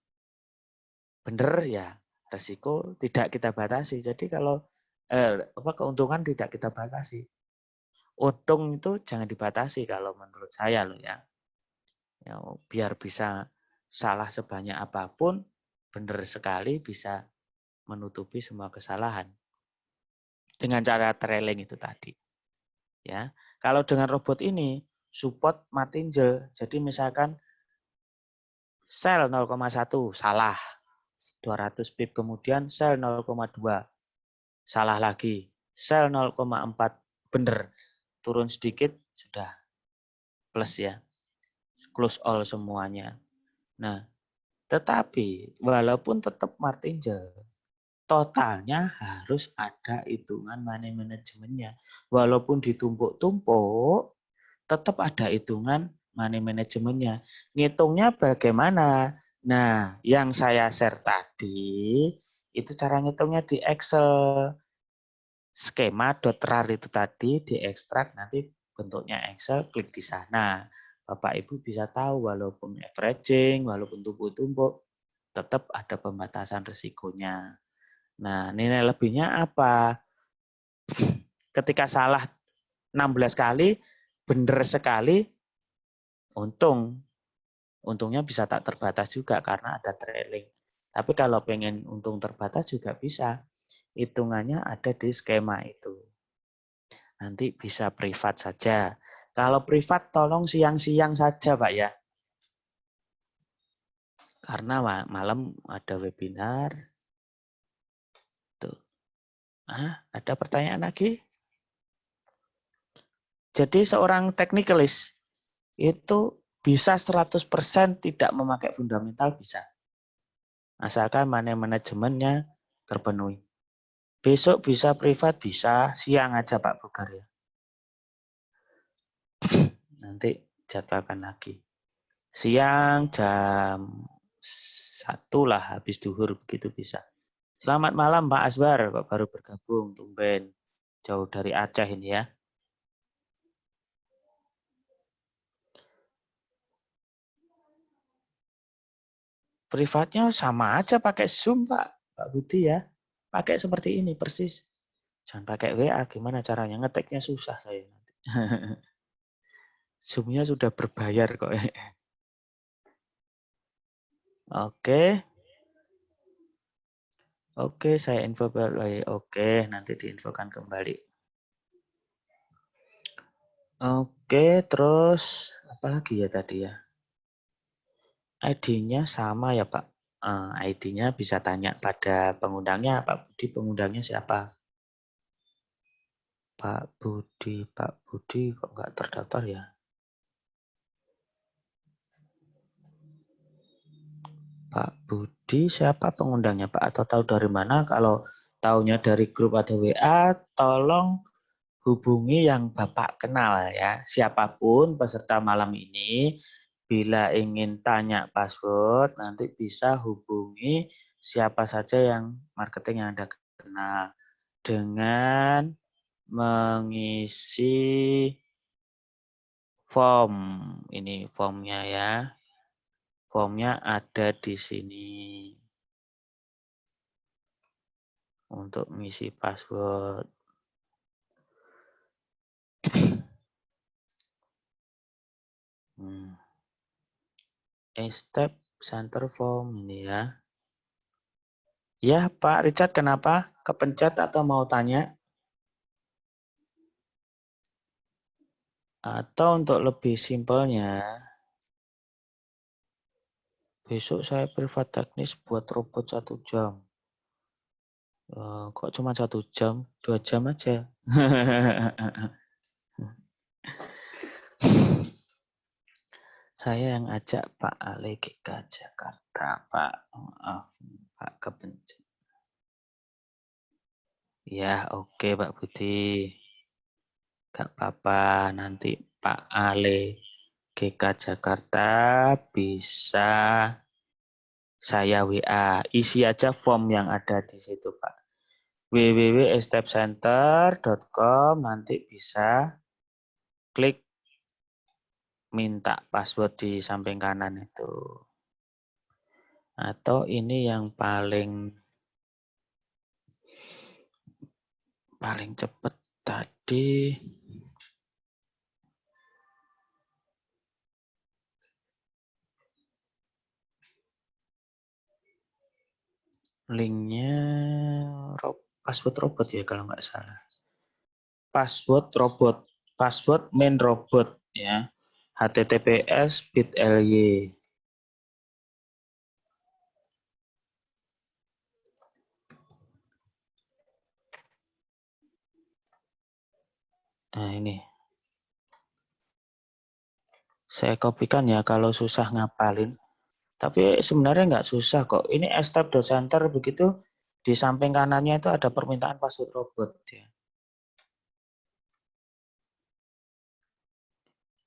benar ya resiko tidak kita batasi. Jadi kalau keuntungan tidak kita batasi. Untung itu jangan dibatasi kalau menurut saya loh ya. Ya biar bisa salah sebanyak apapun, benar sekali bisa menutupi semua kesalahan. dengan cara trailing itu tadi. Ya, kalau dengan robot ini support martingale. Jadi misalkan sell 0,1 salah, 200 pip kemudian sell 0,2 salah lagi, sell 0,4 bener, turun sedikit sudah plus ya, close all semuanya. Nah, tetapi walaupun tetap martingale, totalnya harus ada hitungan money manajemennya. Walaupun ditumpuk-tumpuk, tetap ada hitungan money manajemennya. Ngitungnya bagaimana? Nah, yang saya share tadi, itu cara ngitungnya di Excel. Skema.rar itu tadi diekstrak, nanti bentuknya Excel, klik di sana. Bapak Ibu bisa tahu walaupun averaging, walaupun tumpuk-tumpuk, tetap ada pembatasan risikonya. Nah, nilai lebihnya apa? Ketika salah 16 kali, benar sekali, untungnya bisa tak terbatas juga karena ada trailing. Tapi kalau pengen untung terbatas juga bisa. Hitungannya ada di skema itu. Nanti bisa privat saja. Kalau privat tolong siang-siang saja, Pak ya. Karena malam ada webinar. Tuh. Ada pertanyaan lagi? Jadi seorang technicalist itu bisa 100% tidak memakai fundamental bisa. Asalkan manajemennya terpenuhi. Besok bisa privat, bisa. Siang aja Pak Bogar ya. Nanti jadwalkan lagi. Siang jam 1 lah habis duhur begitu bisa. Selamat malam Pak Asbar, kok baru bergabung, tumben. Jauh dari Aceh ini ya. Privatnya sama aja pakai Zoom Pak Budi ya. Pakai seperti ini persis. Jangan pakai WA, gimana caranya? Ngeteknya susah saya nanti. Zoom-nya sudah berbayar kok. Oke. Oke, saya info lagi. Oke, nanti diinfokan kembali. Oke, terus apa lagi ya tadi ya? ID-nya sama ya Pak. ID-nya bisa tanya pada pengundangnya. Pak Budi pengundangnya siapa? Pak Budi kok nggak terdaftar ya? Pak Budi siapa pengundangnya Pak? Atau tahu dari mana? Kalau tahunya dari grup atau WA, tolong hubungi yang Bapak kenal ya. Siapapun peserta malam ini, bila ingin tanya password, nanti bisa hubungi siapa saja yang marketing yang Anda kenal dengan mengisi form. Ini formnya ya. Formnya ada di sini untuk mengisi password. Step center form ini ya. Ya Pak Richard, kenapa? Kepencet atau mau tanya? Atau untuk lebih simpelnya, besok saya privat teknis buat robot 1 jam. Kok cuma 1 jam? 2 jam aja. Saya yang ajak Pak Ale ke Jakarta, Pak. Maaf, Pak kepencet. Ya, oke Pak Budi. Gak apa-apa, nanti Pak Ale GK Jakarta bisa saya WA. Isi aja form yang ada di situ, Pak. www.stepcenter.com, nanti bisa klik minta password di samping kanan itu. Atau ini yang paling cepat tadi. Linknya password robot ya kalau nggak salah. password robot, password main robot ya. HTTPS bit.ly. Nah, ini. Saya kopikan ya kalau susah ngapalin. Tapi sebenarnya nggak susah kok. Ini step.center begitu di samping kanannya itu ada permintaan password robot ya.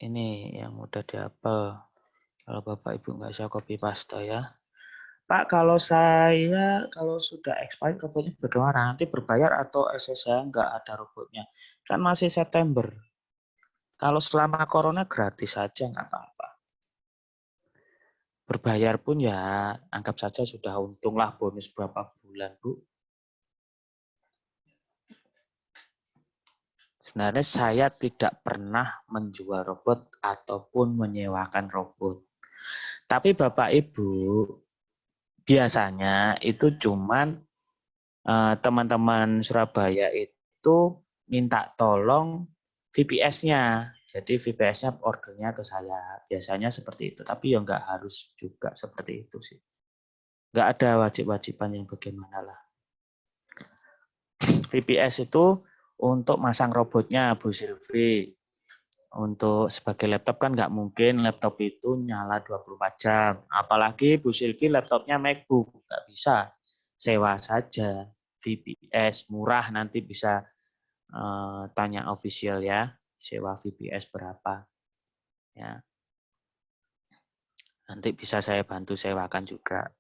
Ini yang mudah dihafal. Kalau Bapak Ibu nggak bisa copy paste ya. Pak, kalau sudah expired robotnya bagaimana? Nanti berbayar atau SS saya nggak ada robotnya? Kan masih September. Kalau selama corona gratis saja nggak apa-apa. Berbayar pun ya anggap saja sudah untung lah bonus berapa bulan, Bu. Sebenarnya saya tidak pernah menjual robot ataupun menyewakan robot. Tapi Bapak Ibu biasanya itu cuman teman-teman Surabaya itu minta tolong VPS-nya. Jadi VPS-nya ordernya ke saya. Biasanya seperti itu. Tapi ya nggak harus juga seperti itu sih. Nggak ada wajib-wajiban yang bagaimana lah. VPS itu untuk masang robotnya, Bu Silvi. Untuk sebagai laptop kan nggak mungkin laptop itu nyala 24 jam. Apalagi Bu Silvi laptopnya MacBook. Nggak bisa. Sewa saja. VPS murah nanti bisa tanya official ya, sewa VPS berapa ya, nanti bisa saya bantu sewakan juga.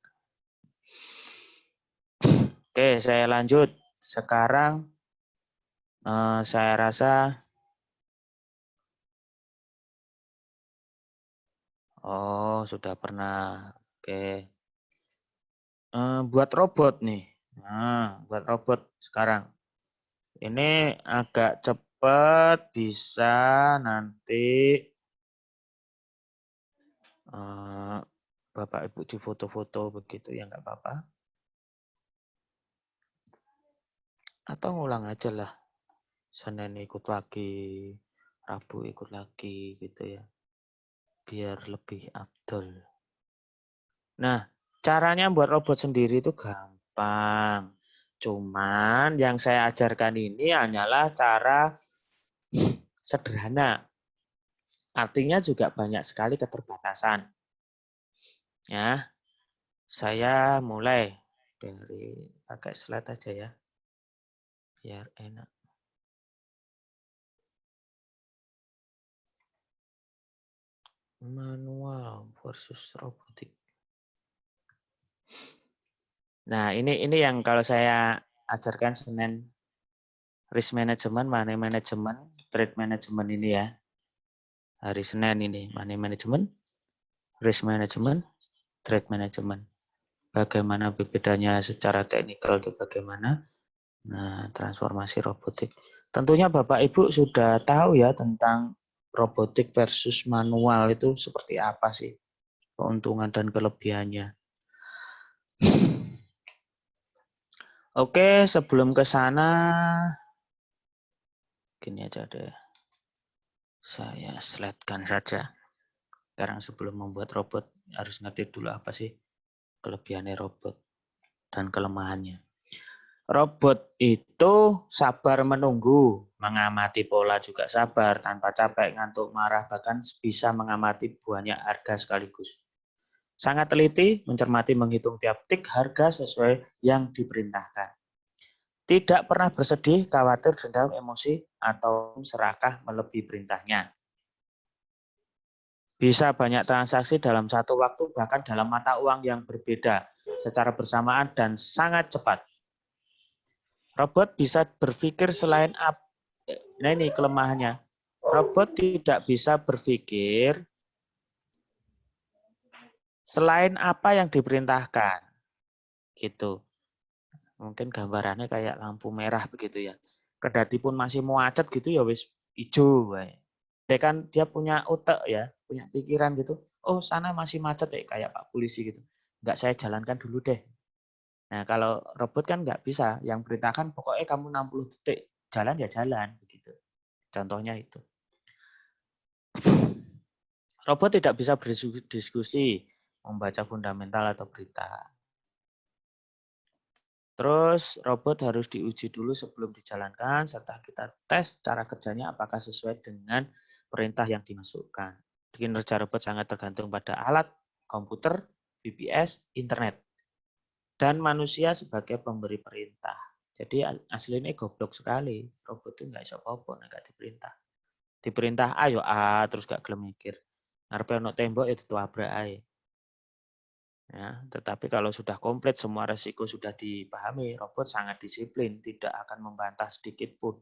Oke, saya lanjut sekarang. Saya rasa sudah pernah. Oke, buat robot nih. Nah, buat robot sekarang ini agak cepat, bisa nanti Bapak Ibu di foto-foto begitu ya, nggak apa-apa. Atau ngulang aja lah. Senin ikut lagi, Rabu ikut lagi gitu ya. Biar lebih afdol. Nah, caranya buat robot sendiri itu gampang. Cuman yang saya ajarkan ini hanyalah cara sederhana. Artinya juga banyak sekali keterbatasan. Ya, saya mulai dari pakai slide aja ya. Biar enak. Manual versus robotik. Nah, ini yang kalau saya ajarkan Senin risk management, money management, trade management ini ya. Hari Senin ini money management, risk management, trade management. Bagaimana bedanya secara teknikal itu bagaimana? Nah, transformasi robotik. Tentunya Bapak Ibu sudah tahu ya tentang robotik versus manual itu seperti apa sih keuntungan dan kelebihannya. Oke, sebelum ke sana gini aja deh. Saya slide-kan saja. Sekarang sebelum membuat robot harus ngerti dulu apa sih kelebihannya robot dan kelemahannya. Robot itu sabar menunggu, mengamati pola juga sabar, tanpa capek, ngantuk, marah, bahkan bisa mengamati banyak harga sekaligus. Sangat teliti, mencermati, menghitung tiap tik harga sesuai yang diperintahkan. Tidak pernah bersedih, khawatir, dendam, emosi, atau serakah melebihi perintahnya. Bisa banyak transaksi dalam satu waktu, bahkan dalam mata uang yang berbeda, secara bersamaan dan sangat cepat. Robot bisa berpikir selain apa? Nah ini kelemahannya. Robot tidak bisa berpikir selain apa yang diperintahkan. Gitu. Mungkin gambarannya kayak lampu merah begitu ya. Kedati pun masih macet gitu ya wis hijau. Dia punya otak ya, punya pikiran gitu. Oh sana masih macet ya kayak Pak Polisi gitu. Enggak, saya jalankan dulu deh. Nah kalau robot kan nggak bisa. Yang perintahkan pokoknya kamu 60 detik jalan ya jalan begitu. Contohnya itu. Robot tidak bisa berdiskusi, membaca fundamental atau berita. Terus robot harus diuji dulu sebelum dijalankan, serta kita tes cara kerjanya apakah sesuai dengan perintah yang dimasukkan. Kinerja robot sangat tergantung pada alat, komputer, VPS, internet, dan manusia sebagai pemberi perintah. Jadi aslinya goblok sekali. Robot itu nggak bisa apa-apa, nggak diperintah. Diperintah ayo terus gak gelem mikir. Ngarepe ono tembok ya ditabrak ae. Ya, tetapi kalau sudah komplit semua resiko sudah dipahami, robot sangat disiplin, tidak akan membantah sedikit pun.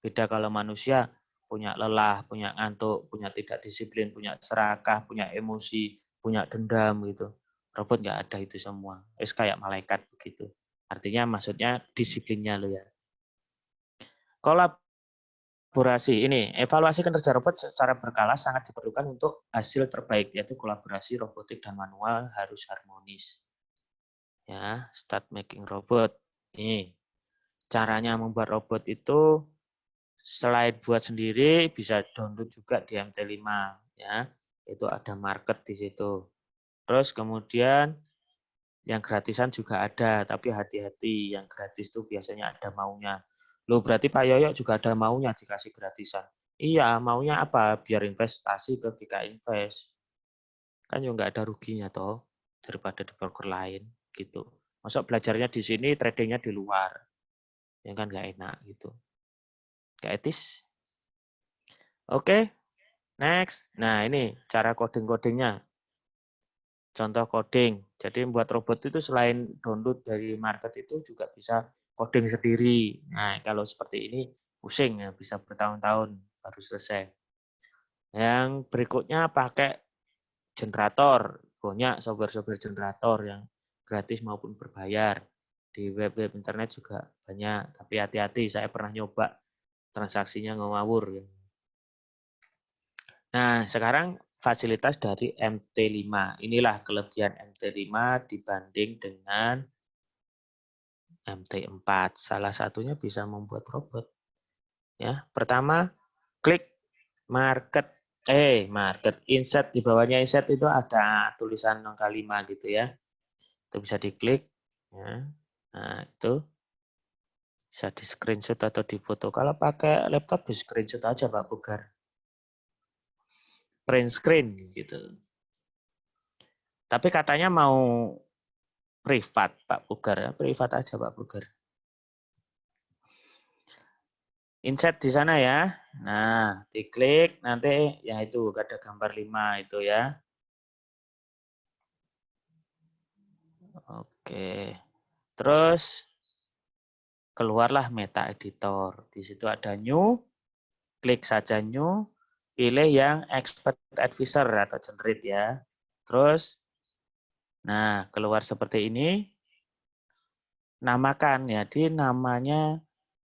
Beda kalau manusia punya lelah, punya ngantuk, punya tidak disiplin, punya serakah, punya emosi, punya dendam gitu. Robot nggak ada itu semua. Es kayak malaikat begitu. Artinya maksudnya disiplinnya lo ya. Kolaborasi ini, evaluasi kinerja robot secara berkala sangat diperlukan untuk hasil terbaik, yaitu kolaborasi robotik dan manual harus harmonis. Ya, start making robot. Ini caranya membuat robot itu selain buat sendiri bisa download juga di MT5 ya. Itu ada market di situ. Terus kemudian yang gratisan juga ada, tapi hati-hati yang gratis tuh biasanya ada maunya. Loh berarti Pak Yoyo juga ada maunya dikasih gratisan. Iya, maunya apa? Biar investasi ke GK Invest. Kan juga nggak ada ruginya toh daripada di broker lain gitu. Masa belajarnya di sini, tradingnya di luar. Ya kan nggak enak gitu. Nggak etis. Oke, next. Nah ini cara coding-codingnya. Contoh coding. Jadi membuat robot itu selain download dari market itu juga bisa coding sendiri. Nah kalau seperti ini pusing ya, bisa bertahun-tahun baru selesai. Yang berikutnya pakai generator. Banyak software-software generator yang gratis maupun berbayar. Di web-web internet juga banyak, tapi hati-hati, saya pernah nyoba transaksinya ngawur. Nah, sekarang fasilitas dari MT5. Inilah kelebihan MT5 dibanding dengan MT4. Salah satunya bisa membuat robot. Ya, pertama klik market insert, di bawahnya insert itu ada tulisan angka 5 gitu ya. Itu bisa diklik ya. Nah, itu bisa di screenshot atau difoto. Kalau pakai laptop di screenshot aja Pak Pugar. Print screen gitu. Tapi katanya mau privat Pak Pugar, privat aja Pak Pugar. Insert di sana ya. Nah, diklik nanti ya itu ada gambar 5 itu ya. Oke. Terus keluarlah meta editor. Di situ ada new, klik saja new, pilih yang expert advisor atau generate ya. Terus nah, keluar seperti ini. Namakan ya, di namanya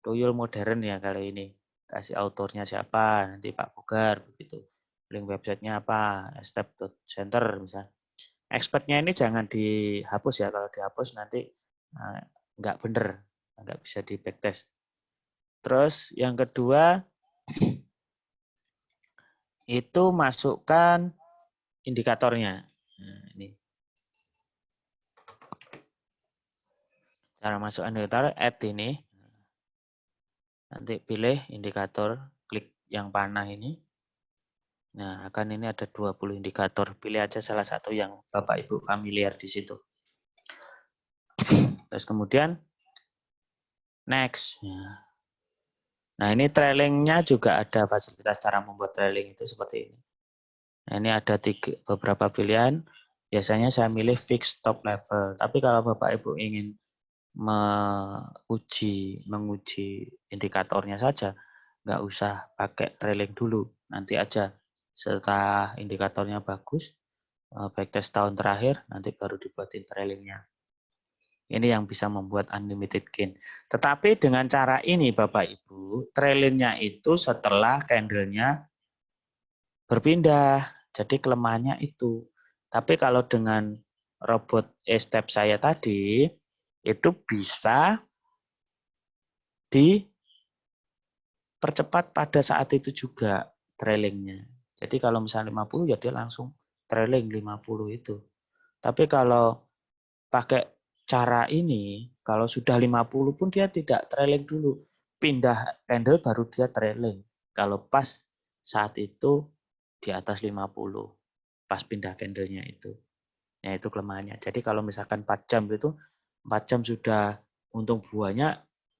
Tuyul Modern ya kali ini. Kasih autornya siapa, nanti Pak Pugar begitu. Link websitenya apa, step.center misalnya. Expertnya ini jangan dihapus ya, kalau dihapus nanti nggak bener, nggak bisa di backtest. Terus yang kedua itu masukkan indikatornya. Nah, ini cara masuk indikator, add ini. Nanti pilih indikator, klik yang panah ini. Nah, akan ini ada 20 indikator. Pilih aja salah satu yang Bapak Ibu familiar di situ. Terus kemudian next. Nah, ini trailingnya juga ada fasilitas cara membuat trailing itu seperti ini. Nah, ini ada beberapa pilihan. Biasanya saya milih fix top level. Tapi kalau Bapak Ibu ingin menguji indikatornya saja, nggak usah pakai trailing dulu. Nanti aja setelah indikatornya bagus, backtest tahun terakhir, nanti baru dibuatin trailingnya. Ini yang bisa membuat unlimited gain. Tetapi dengan cara ini Bapak Ibu, trailingnya itu setelah candlenya berpindah. Jadi kelemahannya itu. Tapi kalau dengan robot step saya tadi, itu bisa di percepat pada saat itu juga trailingnya. Jadi kalau misalnya 50 ya dia langsung trailing 50 itu. Tapi kalau pakai cara ini, kalau sudah 50 pun dia tidak trailing dulu. Pindah candle baru dia trailing. Kalau pas saat itu di atas 50. Pas pindah candlenya itu. Ya itu kelemahannya. Jadi kalau misalkan 4 jam itu, 4 jam sudah untung banyak,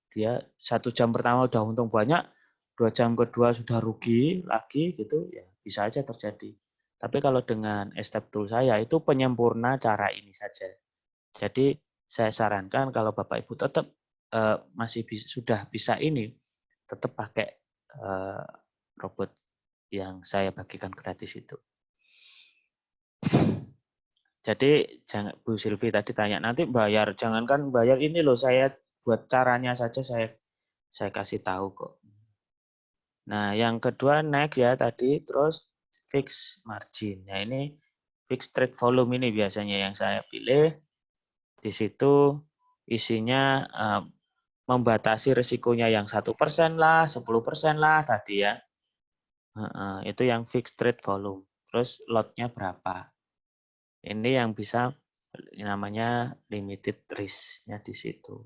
dia 1 jam pertama udah untung banyak, 2 jam kedua sudah rugi lagi gitu, ya bisa aja terjadi. Tapi kalau dengan step tool saya itu penyempurna cara ini saja. Jadi saya sarankan kalau Bapak Ibu tetap masih sudah bisa ini, tetap pakai robot yang saya bagikan gratis itu. Jadi jangan Bu Silvi tadi tanya nanti bayar, jangankan bayar ini loh saya buat caranya saja saya kasih tahu kok. Nah yang kedua next ya tadi terus fix margin. Nah ini fix trade volume ini biasanya yang saya pilih. Di situ isinya membatasi risikonya yang 1% lah, 10% lah tadi ya. Itu yang fix trade volume. Terus lotnya berapa? Ini yang bisa namanya limited risk-nya di situ.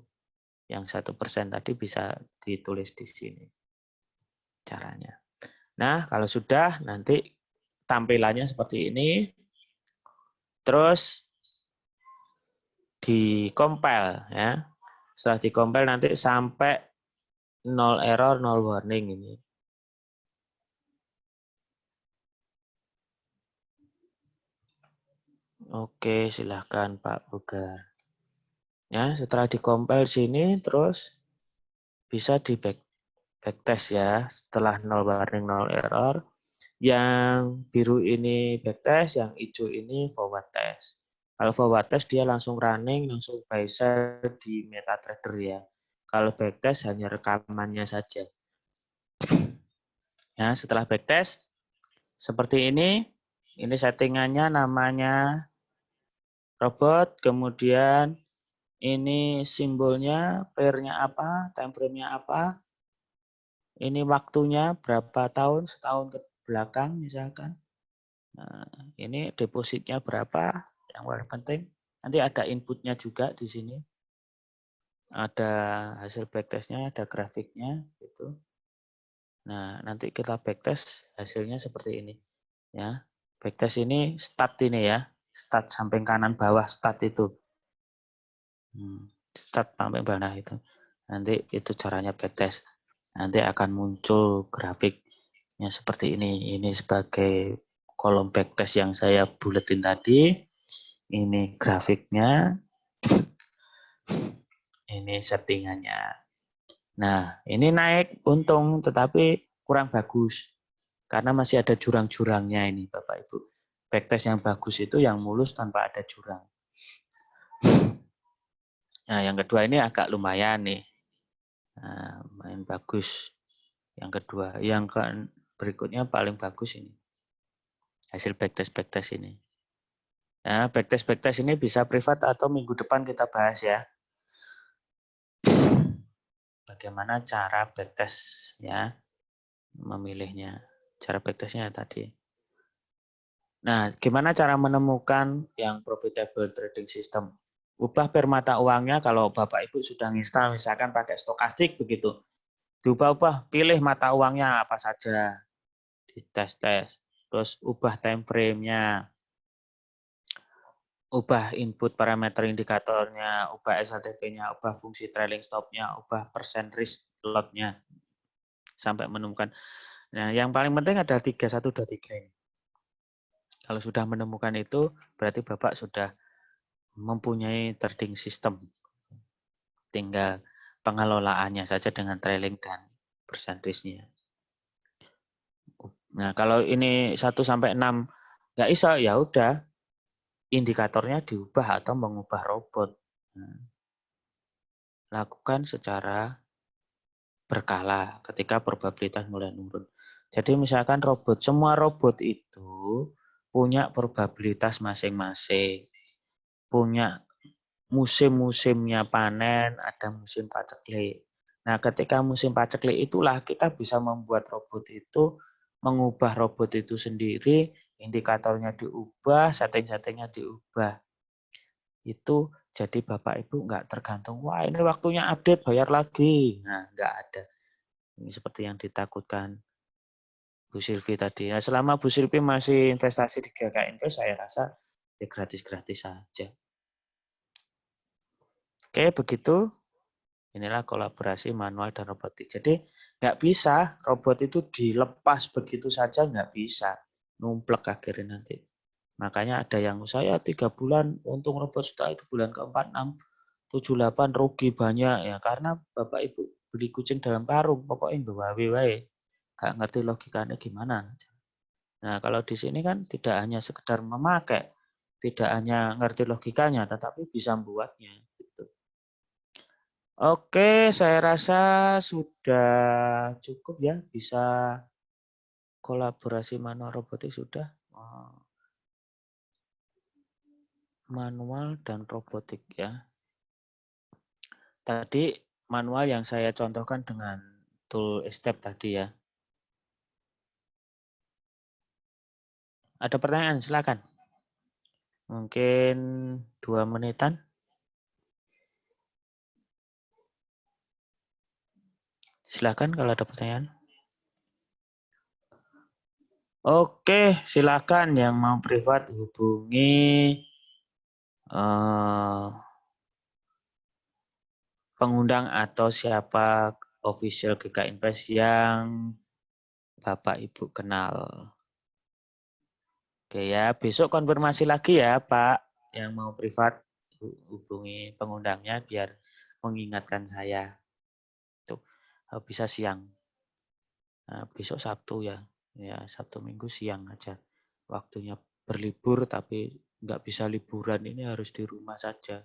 Yang 1% tadi bisa ditulis di sini caranya. Nah, kalau sudah nanti tampilannya seperti ini. Terus di-compile ya. Setelah di-compile nanti sampai 0 error, 0 warning ini. Oke, silahkan Pak Bugar. Ya, setelah di-compile sini terus bisa di backtest ya. Setelah 0 warning, 0 error. Yang biru ini backtest, yang hijau ini forward test. Kalau forward test dia langsung running, langsung buy sell di MetaTrader ya. Kalau backtest hanya rekamannya saja. Ya, setelah backtest seperti ini settingannya namanya robot, kemudian ini simbolnya, pair-nya apa, time frame-nya apa, ini waktunya berapa tahun, setahun ke belakang misalkan. Nah, ini depositnya berapa, yang paling penting. Nanti ada inputnya juga di sini. Ada hasil backtestnya, ada grafiknya, gitu. Nah, nanti kita backtest hasilnya seperti ini. Ya, backtest ini start ini ya, start samping kanan bawah start itu. Start sampai bawah itu. Nanti itu caranya backtest. Nanti akan muncul grafiknya seperti ini. Ini sebagai kolom backtest yang saya buletin tadi. Ini grafiknya. Ini settingannya. Nah, ini naik untung tetapi kurang bagus. Karena masih ada jurang-jurangnya ini Bapak Ibu. Backtest yang bagus itu yang mulus tanpa ada jurang. Nah, yang kedua ini agak lumayan nih. Nah, main bagus. Yang kedua, yang berikutnya paling bagus ini. Hasil backtest ini. Nah, backtest ini bisa privat atau minggu depan kita bahas ya. Bagaimana cara backtestnya, memilihnya. Cara backtestnya tadi. Nah, gimana cara menemukan yang profitable trading system? Ubah per mata uangnya kalau Bapak Ibu sudah install misalkan pakai stokastik begitu. Diubah-ubah, pilih mata uangnya apa saja. Dites-tes. Terus ubah time frame-nya. Ubah input parameter indikatornya, ubah SLTP-nya, ubah fungsi trailing stop-nya, ubah persen risk lot-nya. Sampai menemukan. Nah, yang paling penting ada 3, 1, 2, 3 ini. Kalau sudah menemukan itu, berarti Bapak sudah mempunyai trading system. Tinggal pengelolaannya saja dengan trailing dan persen risk-nya. Nah, kalau ini 1 sampai 6 nggak bisa, ya udah indikatornya diubah atau mengubah robot. Nah, lakukan secara berkala ketika probabilitas mulai menurun. Jadi misalkan semua robot itu punya probabilitas masing-masing. Punya musim-musimnya panen, ada musim paceklik. Nah, ketika musim paceklik itulah kita bisa membuat robot itu, mengubah robot itu sendiri, indikatornya diubah, setting-settingnya diubah. Itu jadi Bapak Ibu nggak tergantung, wah ini waktunya update bayar lagi. Nah, nggak ada. Ini seperti yang ditakutkan Bu Silvi tadi. Nah, selama Bu Silvi masih investasi di GK Invest, saya rasa ya gratis-gratis saja. Oke, begitu. Inilah kolaborasi manual dan robotik. Jadi nggak bisa robot itu dilepas begitu saja, nggak bisa. Numplek akhirnya nanti. Makanya ada yang saya 3 bulan untung robot setelah itu bulan keempat, 6, 7, 8 rugi banyak ya karena Bapak Ibu beli kucing dalam karung, pokoknya gawe wae. Nggak ngerti logikanya gimana. Nah, kalau di sini kan tidak hanya sekedar memakai, tidak hanya ngerti logikanya, tetapi bisa membuatnya. Gitu. Oke, saya rasa sudah cukup ya, bisa kolaborasi manual robotik sudah. Manual dan robotik ya. Tadi manual yang saya contohkan dengan tool step tadi ya. Ada pertanyaan, silakan. Mungkin 2 menitan. Silakan kalau ada pertanyaan. Oke, silakan yang mau privat hubungi pengundang atau siapa official GK Invest yang Bapak Ibu kenal. Oke ya, besok konfirmasi lagi ya Pak, yang mau privat hubungi pengundangnya biar mengingatkan saya. Tuh, bisa siang. Nah, besok Sabtu ya. Ya, Sabtu Minggu siang aja. Waktunya berlibur tapi nggak bisa liburan, ini harus di rumah saja.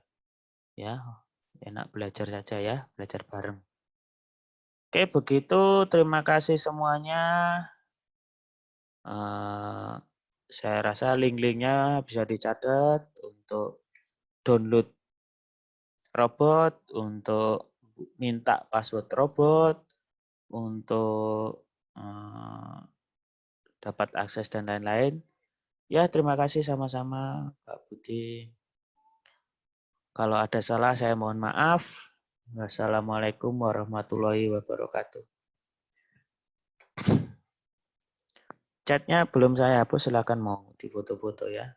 Ya, enak belajar saja ya, belajar bareng. Oke, begitu. Terima kasih semuanya. Saya rasa link-linknya bisa dicatat untuk download robot, untuk minta password robot, untuk dapat akses dan lain-lain. Ya, terima kasih sama-sama Pak Budi. Kalau ada salah saya mohon maaf. Wassalamualaikum warahmatullahi wabarakatuh. Chatnya belum saya hapus, silakan mau difoto-foto ya.